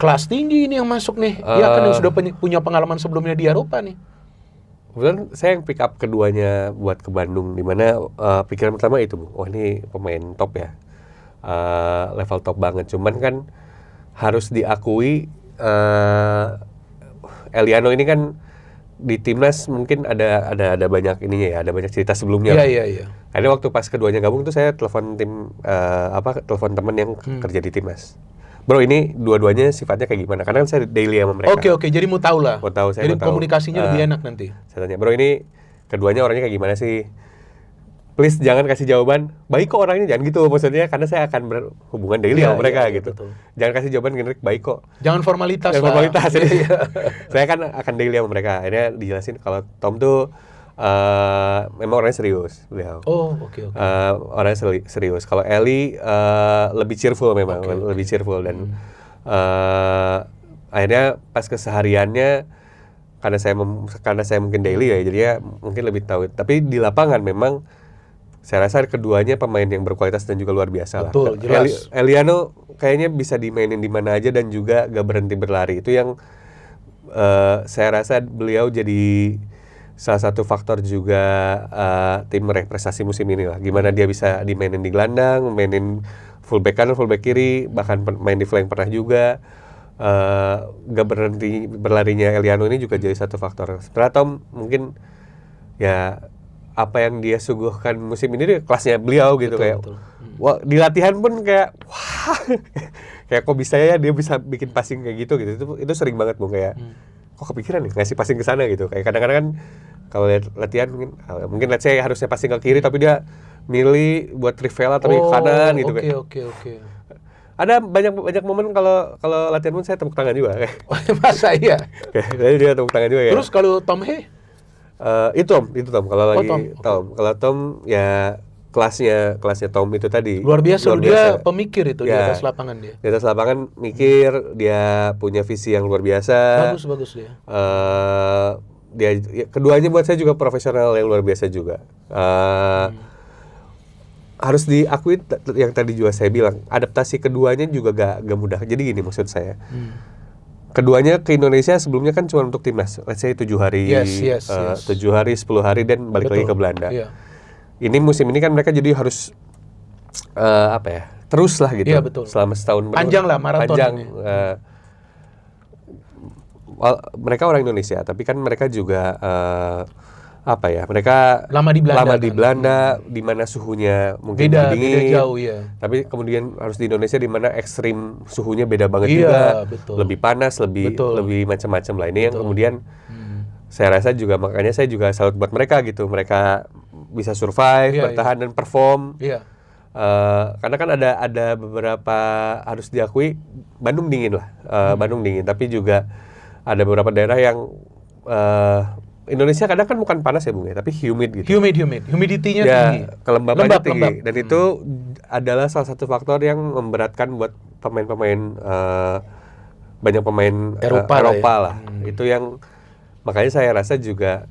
kelas tinggi ini yang masuk nih. Ya kan, yang sudah punya pengalaman sebelumnya di Eropa nih. Kebetulan saya yang pick up keduanya buat ke Bandung, dimana pikiran pertama itu, ini pemain top ya, level top banget. Cuman kan harus diakui, Eliano ini kan di timnas mungkin ada banyak ininya ya, ada banyak cerita sebelumnya. Iya. Akhirnya waktu pas keduanya gabung tuh saya telepon telepon teman yang kerja di timnas. Bro, ini dua-duanya sifatnya kayak gimana? Karena kan saya daily sama mereka. Oke, jadi mau tahu lah. Jadi komunikasinya lebih enak nanti. Saya tanya, bro, ini keduanya orangnya kayak gimana sih? Please jangan kasih jawaban baik kok orangnya, jangan gitu maksudnya, karena saya akan berhubungan daily sama mereka gitu. Betul. Jangan kasih jawaban generik baik kok. Jangan formalitas. Saya kan akan daily sama mereka. Akhirnya dijelasin kalau Tom tuh memang orangnya serius beliau. Oke. Orangnya serius. Kalau Eli lebih cheerful memang, lebih cheerful, dan akhirnya pas kesehariannya karena saya mungkin daily ya, jadinya mungkin lebih tahu. Tapi di lapangan memang saya rasa keduanya pemain yang berkualitas dan juga luar biasa. Betul, lah. jelas. Eliano kayaknya bisa dimainin di mana aja dan juga gak berhenti berlari. Itu yang saya rasa beliau jadi salah satu faktor juga tim meraih prestasi musim ini lah. Gimana dia bisa dimainin di gelandang, mainin fullback kanan, fullback kiri, bahkan main di flank pernah juga. Gak berhenti berlarinya Eliano ini juga jadi satu faktor. Setelah Tom mungkin ya apa yang dia suguhkan musim ini kelasnya beliau gitu, betul. Wah, di latihan pun kayak wah, kayak kok bisa ya dia bisa bikin passing kayak gitu. Itu sering banget Bung, kayak kok kepikiran nih ngasih passing ke sana gitu. Kayak kadang-kadang kan kalau lihat latihan mungkin let's say harusnya passing ke kiri tapi dia milih buat Trivela tapi ke kanan gitu. Oke. Ada banyak momen kalau latihan pun saya tepuk tangan juga kayak. Masa iya? Saya juga tepuk tangan juga ya. Terus kalau Tom He? Itu Tom kalau lagi Tom. Tom. Kalau Tom ya kelasnya Tom itu tadi. Luar biasa. Dia pemikir itu ya, di atas lapangan dia. Di atas lapangan mikir, dia punya visi yang luar biasa. Bagus dia. Dia keduanya buat saya juga profesional yang luar biasa juga. Harus diakui yang tadi juga saya bilang, adaptasi keduanya juga gak mudah. Jadi gini maksud saya. Keduanya ke Indonesia sebelumnya kan cuma untuk timnas. Let's say 7 hari, 7 hari, 10 hari dan balik lagi ke Belanda. Iya. Ini musim ini kan mereka jadi harus terus lah gitu. Iya, betul. Selama setahun panjang lah maraton. Panjang. Mereka orang Indonesia, tapi kan mereka juga mereka lama di Belanda, di mana suhunya mungkin beda dingin, jauh ya. Tapi kemudian harus di Indonesia di mana ekstrim suhunya beda banget juga, betul. Lebih panas, lebih macam-macam lah. Ini yang kemudian saya rasa juga makanya saya juga salut buat mereka gitu. Mereka bisa survive, bertahan dan perform. Karena kan ada beberapa harus diakui Bandung dingin lah, Bandung dingin. Tapi juga ada beberapa daerah yang Indonesia kadang kan bukan panas ya Bung ya, tapi humid gitu. Humidity-nya tinggi. Kelembabannya tinggi. Dan itu adalah salah satu faktor yang memberatkan buat pemain-pemain banyak pemain Eropa lah. Itu yang makanya saya rasa juga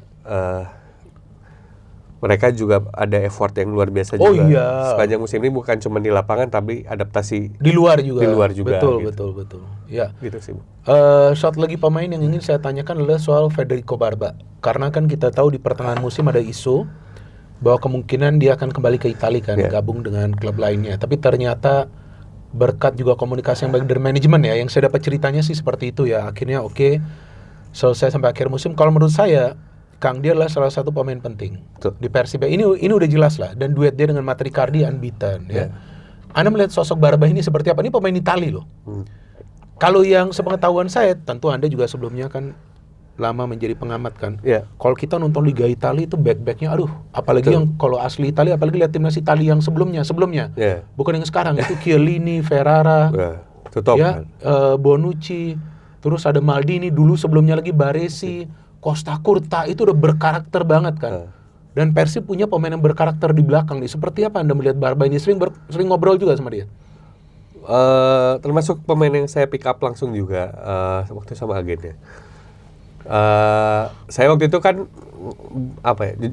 mereka juga ada effort yang luar biasa juga. Sepanjang musim ini bukan cuma di lapangan tapi adaptasi di luar juga. Betul. Ya. Gitu sih. Satu lagi pemain yang ingin saya tanyakan adalah soal Federico Barba. Karena kan kita tahu di pertengahan musim ada isu bahwa kemungkinan dia akan kembali ke Italia kan, gabung dengan klub lainnya. Tapi ternyata berkat juga komunikasi yang baik dari manajemen ya, yang saya dapat ceritanya sih seperti itu ya. Akhirnya selesai sampai akhir musim. Kalau menurut saya Kang, dia adalah salah satu pemain penting di Persib. Ini udah jelas lah, dan duet dia dengan Matricardi unbeaten ya. Anda melihat sosok Barba ini seperti apa? Ini pemain Itali loh. Kalau yang sepengetahuan saya, tentu Anda juga sebelumnya kan lama menjadi pengamat kan. Kalau kita nonton Liga Italia itu back-backnya apalagi yang kalau asli Italia, apalagi lihat timnas Italia yang sebelumnya bukan yang sekarang. Itu Chiellini, Ferrara, Bonucci, terus ada Maldini, dulu sebelumnya lagi Baresi, Costa Curta, itu udah berkarakter banget kan. Dan Persib punya pemain yang berkarakter di belakang nih. Seperti apa Anda melihat Barba ini? Sering ngobrol juga sama dia? Termasuk pemain yang saya pick up langsung juga waktu sama agennya. Saya waktu itu kan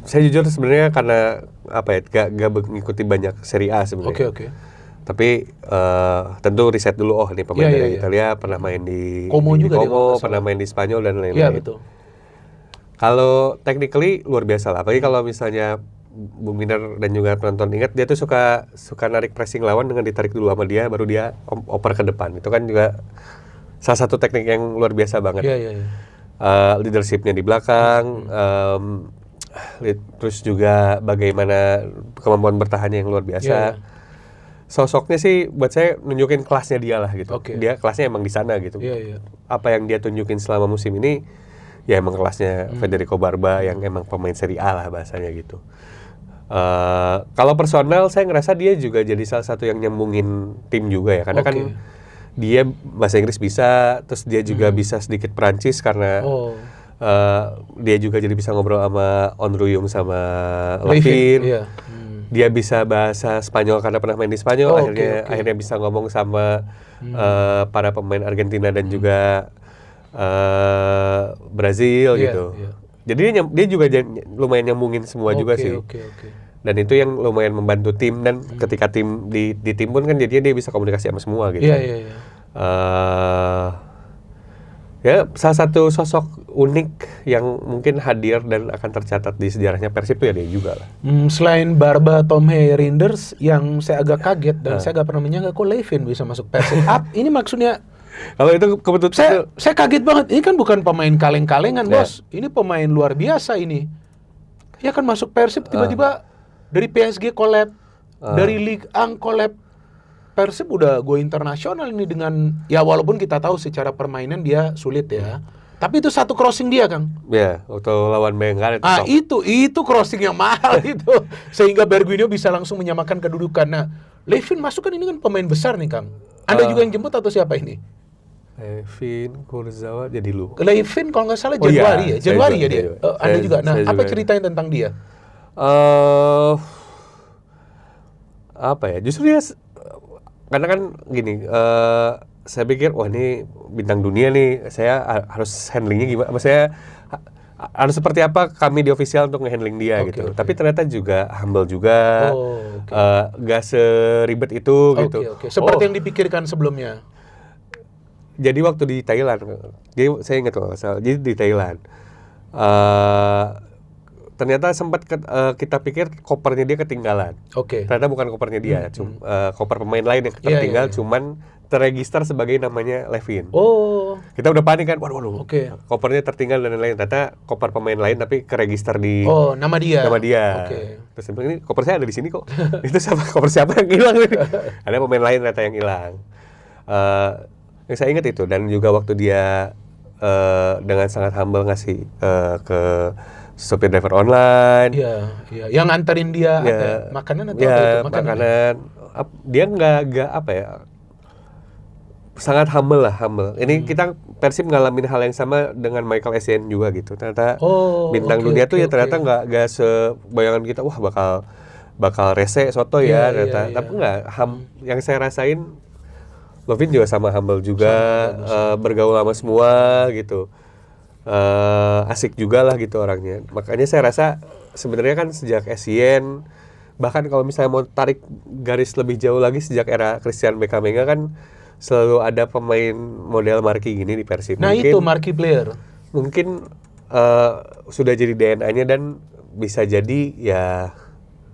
saya jujur sebenarnya karena gak mengikuti banyak Serie A sebenarnya. Oke. Tapi tentu riset dulu, ini pemain dari Italia, pernah main di Como, pernah main di Spanyol dan lain-lain. Iya, betul. Kalau technically luar biasa lah. Apalagi kalau misalnya Bung Minar dan juga penonton ingat, dia tuh suka narik pressing lawan dengan ditarik dulu sama dia, baru dia oper ke depan. Itu kan juga salah satu teknik yang luar biasa banget. Iya. Leadershipnya di belakang, terus juga bagaimana kemampuan bertahannya yang luar biasa. Sosoknya sih buat saya nunjukin kelasnya dia lah gitu. Dia kelasnya emang di sana gitu. Apa yang dia tunjukin selama musim ini, ya emang kelasnya Federico Barba yang emang pemain Serie A lah bahasanya gitu. Kalau personal saya ngerasa dia juga jadi salah satu yang nyambungin tim juga ya, karena kan dia bahasa Inggris bisa, terus dia juga bisa sedikit Perancis karena dia juga jadi bisa ngobrol sama Onruyung sama Lavin. Dia bisa bahasa Spanyol karena pernah main di Spanyol. Akhirnya bisa ngomong sama para pemain Argentina dan juga Brazil gitu. Jadi dia juga lumayan nyambungin semua juga sih. Dan itu yang lumayan membantu tim, dan ketika tim di tim pun kan jadinya dia bisa komunikasi sama semua gitu. Ya salah satu sosok unik yang mungkin hadir dan akan tercatat di sejarahnya Persib itu ya dia juga lah. Selain Barba, Tom He, Reinders, yang saya agak kaget dan saya agak pernah menyangka kok Lavin bisa masuk Persib. Ini maksudnya kalau itu kebetulan saya kaget banget. Ini kan bukan pemain kaleng-kalengan, Bos. Ini pemain luar biasa ini. Ya kan masuk Persib tiba-tiba dari PSG collab Dari Ligue 1 collab Persib udah go internasional ini dengan, ya walaupun kita tahu secara permainan dia sulit ya. Tapi itu satu crossing dia, Kang. Ya, waktu lawan Bayangkara itu crossing yang mahal itu. Sehingga Berguinho bisa langsung menyamakan kedudukan. Nah, Levin masuk kan, ini kan pemain besar nih, Kang. Anda juga yang jemput atau siapa ini? Levin, Kurzawa, jadi lu. Levin kalau nggak salah Januari ya? Januari ya dia? Anda juga? Nah, apa ceritanya tentang dia? Apa ya? Justru dia, karena kan gini, saya pikir, wah ini bintang dunia nih, saya harus handlingnya gimana? Maksudnya harus seperti apa kami di official untuk nge-handling dia gitu. Tapi ternyata juga humble juga, gak seribet itu gitu. Seperti yang dipikirkan sebelumnya. Jadi waktu di Thailand, saya ingat kalau salah, jadi di Thailand, ternyata sempat kita pikir kopernya dia ketinggalan. Ternyata bukan kopernya dia, koper pemain lain yang tertinggal, cuman terregister sebagai namanya Levin. Kita udah panik kan, waduh, kopernya tertinggal dan lain-lain. Ternyata koper pemain lain tapi keregister di nama dia. Terus ini koper saya ada di sini kok. Itu koper siapa yang hilang? Ada pemain lain ternyata yang hilang. Yang saya ingat itu, dan juga waktu dia dengan sangat humble ngasih ke supir driver online. Iya. Yang nganterin dia makanan atau apa itu? Makanan. Dia nggak apa ya, sangat humble. Ini kita Persib ngalamin hal yang sama dengan Michael Essien juga gitu. Ternyata bintang dunia tuh ya ternyata nggak sebayangan kita, wah bakal rese soto ya ternyata. Tapi nggak, yang saya rasain Lovin juga sama humble juga, bergaul sama semua gitu. Asik juga lah gitu orangnya. Makanya saya rasa sebenarnya kan sejak Essien, bahkan kalau misalnya mau tarik garis lebih jauh lagi sejak era Christian Beckhamenga kan selalu ada pemain model marquee gini di Persib. Nah mungkin, itu marquee player. Mungkin sudah jadi DNA-nya dan bisa jadi ya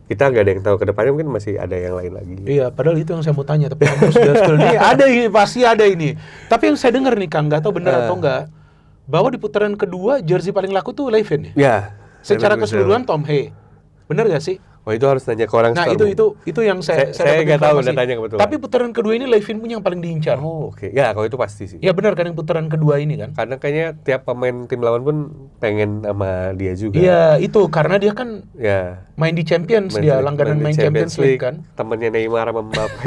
kita nggak ada yang tahu ke depannya, mungkin masih ada yang lain lagi. Iya, padahal itu yang saya mau tanya. Tapi ini ada ini, pasti ada ini. Tapi yang saya dengar nih Kang, nggak tahu benar atau enggak, bahwa di putaran kedua jersey paling laku tuh Levin ya? Ya. Secara keseluruhan Tom Hey. Benar nggak sih? Wah itu harus nanya ke orang Nah itu yang saya nggak tahu datanya kebetulan. Tapi putaran kedua ini Levin punya yang paling diincar. Ya kalau itu pasti sih. Ya benar kan, yang putaran kedua ini kan. Karena kayaknya tiap pemain tim lawan pun pengen sama dia juga. Iya itu karena dia kan main di Champions, dia langganan main Champions League kan. Temennya Neymar sama Mbappe.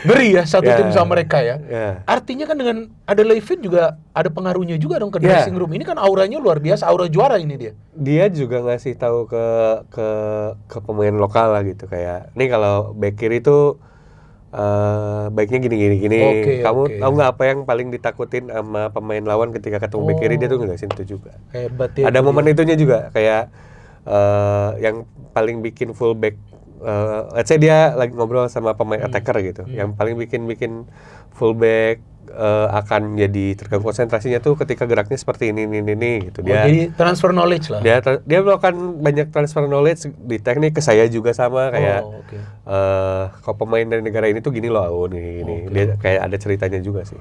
Ngeri ya satu tim sama mereka ya. Artinya kan dengan ada Levin juga ada pengaruhnya juga dong ke dressing room. Ini kan auranya luar biasa, aura juara ini dia. Dia juga ngasih tahu ke pemain lokal lah gitu, kayak nih kalau back kiri itu baiknya gini. Kamu tahu nggak apa yang paling ditakutin sama pemain lawan ketika ketemu back kiri? Dia tuh ngejelasin itu juga. Hebat ya. Ada momen itunya juga kayak yang paling bikin fullback, let's say dia lagi ngobrol sama pemain attacker gitu, yang paling bikin fullback akan jadi terganggu konsentrasinya tuh ketika geraknya seperti ini gitu. Dia jadi transfer knowledge lah. Dia melakukan banyak transfer knowledge di teknik, ke saya juga sama kayak kalau pemain dari negara ini tuh gini loh, ini. Dia kayak ada ceritanya juga sih.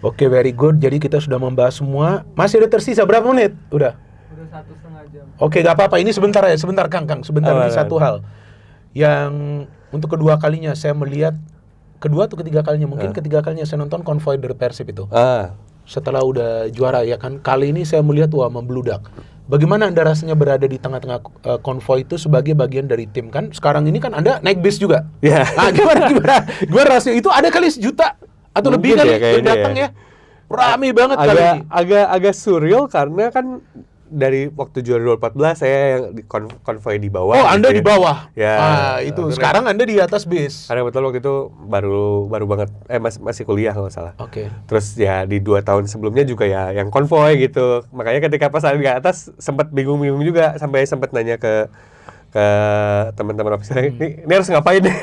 Oke, very good. Jadi kita sudah membahas semua. Masih ada tersisa berapa menit? Udah 1,5 jam. Oke, gak apa-apa. Ini sebentar ya, sebentar Kang. Sebentar, ini satu hal yang untuk kedua kalinya saya melihat, kedua atau ketiga kalinya, mungkin ketiga kalinya saya nonton konvoi dari Persib itu. Setelah udah juara ya kan, kali ini saya melihat wah membludak. Bagaimana Anda rasanya berada di tengah-tengah konvoi itu sebagai bagian dari tim kan? Sekarang ini kan Anda naik bis juga. Nah, gimana? Gimana rasanya? Itu ada kali 1 juta atau lebih kali yang datang ya. Rame banget kali ini. Agak surreal karena kan dari waktu juara 2014 saya yang konvoi di bawah. Anda di bawah. Ya. Itu sekarang Anda di atas bis. Karena betul waktu itu baru banget masih kuliah kalau salah. Terus ya di 2 tahun sebelumnya juga ya yang konvoi gitu. Makanya ketika pas ada di atas sempat bingung juga, sampai sempat nanya ke teman-teman officer, ini harus ngapain nih?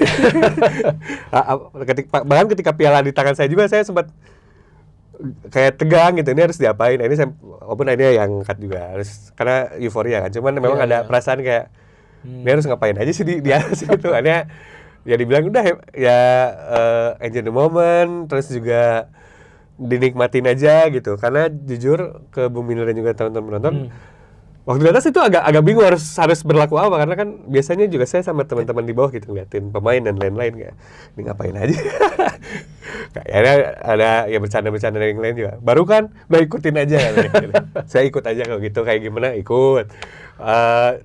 Bahkan ketika piala di tangan saya juga saya sempat kayak tegang gitu, ini harus diapain? Ini saya walaupun ini yang angkat juga harus karena euforia kan. Cuman memang ada perasaan kayak ini harus ngapain aja sih di atas itu. Akhirnya ya dibilang udah ya enjoy the moment, terus juga dinikmatin aja gitu. Karena jujur ke Bung Minur dan juga teman-teman penonton, Waktu di atas itu agak bingung harus berlaku apa, karena kan biasanya juga saya sama teman-teman di bawah gitu ngeliatin pemain dan lain-lain, kayak ini ngapain aja. Kayaknya ada ya bercanda-bercanda yang lain juga. Baru kan, udah ikutin aja kan. Saya ikut aja kalau gitu, kayak gimana ikut.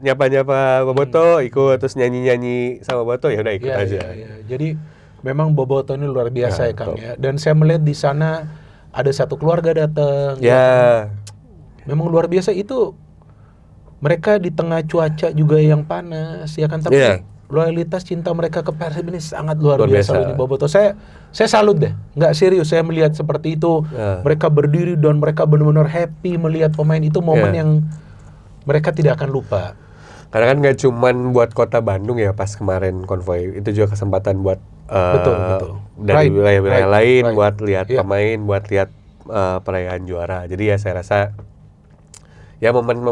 Nyapa-nyapa Boboto ikut, terus nyanyi-nyanyi sama Boboto ya udah ikut aja. Ya. Jadi memang Boboto ini luar biasa ya Kang ya. Dan saya melihat di sana ada satu keluarga datang. Ya. Memang luar biasa itu. Mereka di tengah cuaca juga yang panas, ya kan? Tapi loyalitas cinta mereka ke Persib ini sangat luar biasa. Ini Boboto. Saya salut deh, nggak serius. Saya melihat seperti itu. Mereka berdiri dan mereka benar-benar happy melihat pemain itu, momen yang mereka tidak akan lupa. Karena kan nggak cuman buat kota Bandung ya pas kemarin konvoy, itu juga kesempatan buat betul. dari wilayah-wilayah lain, buat lihat pemain, buat lihat perayaan juara. Jadi ya saya rasa ya momen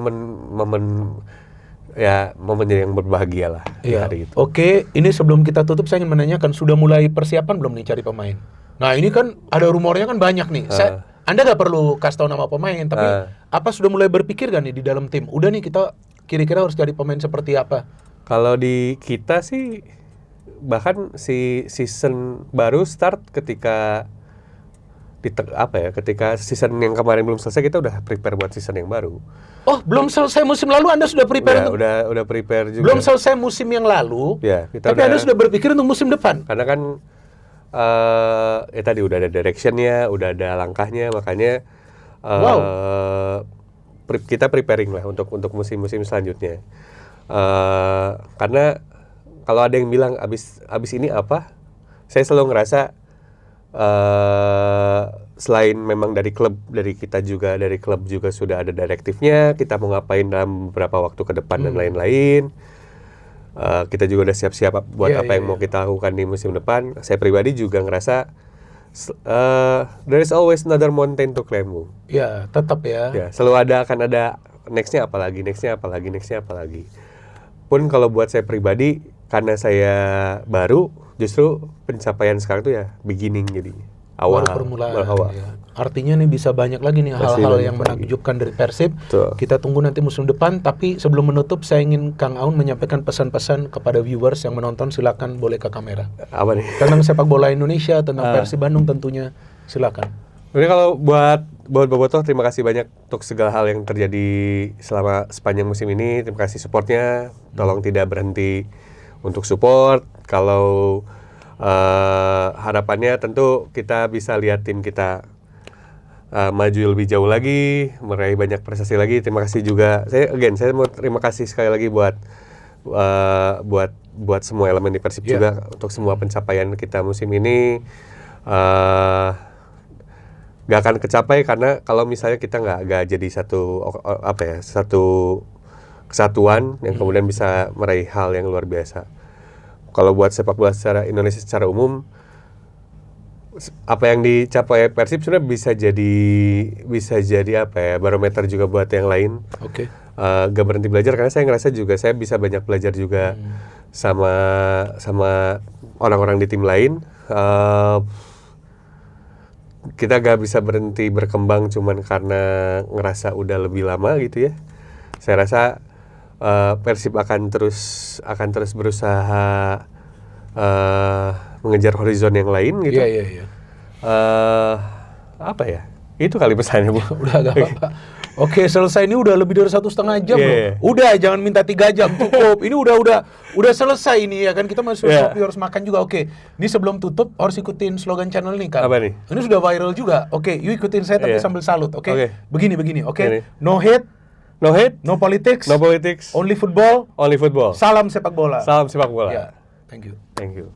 yang berbahagia lah di hari itu. Oke, ini sebelum kita tutup saya ingin menanyakan, sudah mulai persiapan belum nih cari pemain? Nah ini kan ada rumornya kan banyak nih. Anda nggak perlu kasih tahu nama pemain, tapi apa sudah mulai berpikir gak nih di dalam tim? Udah nih kita kira-kira harus cari pemain seperti apa? Kalau di kita sih bahkan si season baru start ketika ketika season yang kemarin belum selesai, kita udah prepare buat season yang baru. Oh, belum selesai musim lalu Anda sudah prepare udah prepare juga. Belum selesai musim yang lalu. Ya, tapi Anda sudah berpikir untuk musim depan. Karena kan tadi udah ada directionnya, udah ada langkahnya, makanya kita preparing lah untuk musim-musim selanjutnya. Karena kalau ada yang bilang abis ini apa, saya selalu ngerasa selain memang dari klub juga sudah ada direktifnya, kita mau ngapain dalam beberapa waktu ke depan dan lain-lain. Kita juga udah siap-siap buat apa yang mau kita lakukan di musim depan. Saya pribadi juga ngerasa there is always another mountain to climb. Ya, tetap ya. Selalu akan ada nextnya apa lagi. Pun kalau buat saya pribadi, karena saya baru, justru pencapaian sekarang tuh ya beginning, jadi awal. Ya. Artinya nih bisa banyak lagi nih hal-hal yang menakjubkan dari Persib. Kita tunggu nanti musim depan. Tapi sebelum menutup, saya ingin Kang Aun menyampaikan pesan-pesan kepada viewers yang menonton. Silakan, boleh ke kamera. Apa nih? Tentang sepak bola Indonesia, tentang Persib Bandung tentunya. Silakan. Jadi kalau buat Boboto, terima kasih banyak untuk segala hal yang terjadi selama sepanjang musim ini. Terima kasih supportnya. Tolong tidak berhenti untuk support. Kalau harapannya tentu kita bisa lihat tim kita maju lebih jauh lagi, meraih banyak prestasi lagi. Terima kasih juga. Saya mau terima kasih sekali lagi buat semua elemen di Persib juga untuk semua pencapaian kita musim ini. Gak akan kecapai karena kalau misalnya kita nggak jadi satu kesatuan yang kemudian bisa meraih hal yang luar biasa. Kalau buat sepak bola secara Indonesia secara umum, apa yang dicapai Persib sebenarnya bisa jadi barometer juga buat yang lain. Oke. Gak berhenti belajar, karena saya ngerasa juga saya bisa banyak belajar juga sama orang-orang di tim lain. Kita gak bisa berhenti berkembang cuman karena ngerasa udah lebih lama gitu ya. Saya rasa Persib akan terus berusaha mengejar horizon yang lain gitu. Iya. Apa ya? Itu kali pesannya, Bu. Udah gak apa-apa. Oke, selesai. Ini udah lebih dari 1,5 jam loh. Udah, jangan minta 3 jam, cukup. Ini udah selesai ini ya kan. Kita masih harus makan juga. Oke, ini sebelum tutup harus ikutin slogan channel nih kan. Apa nih? Ini sudah viral juga. Oke, yuk ikutin saya tapi sambil salut. Oke. Begini. Oke. No hate, no politics, only football. Salam sepak bola. Salam sepak bola. Ya, thank you.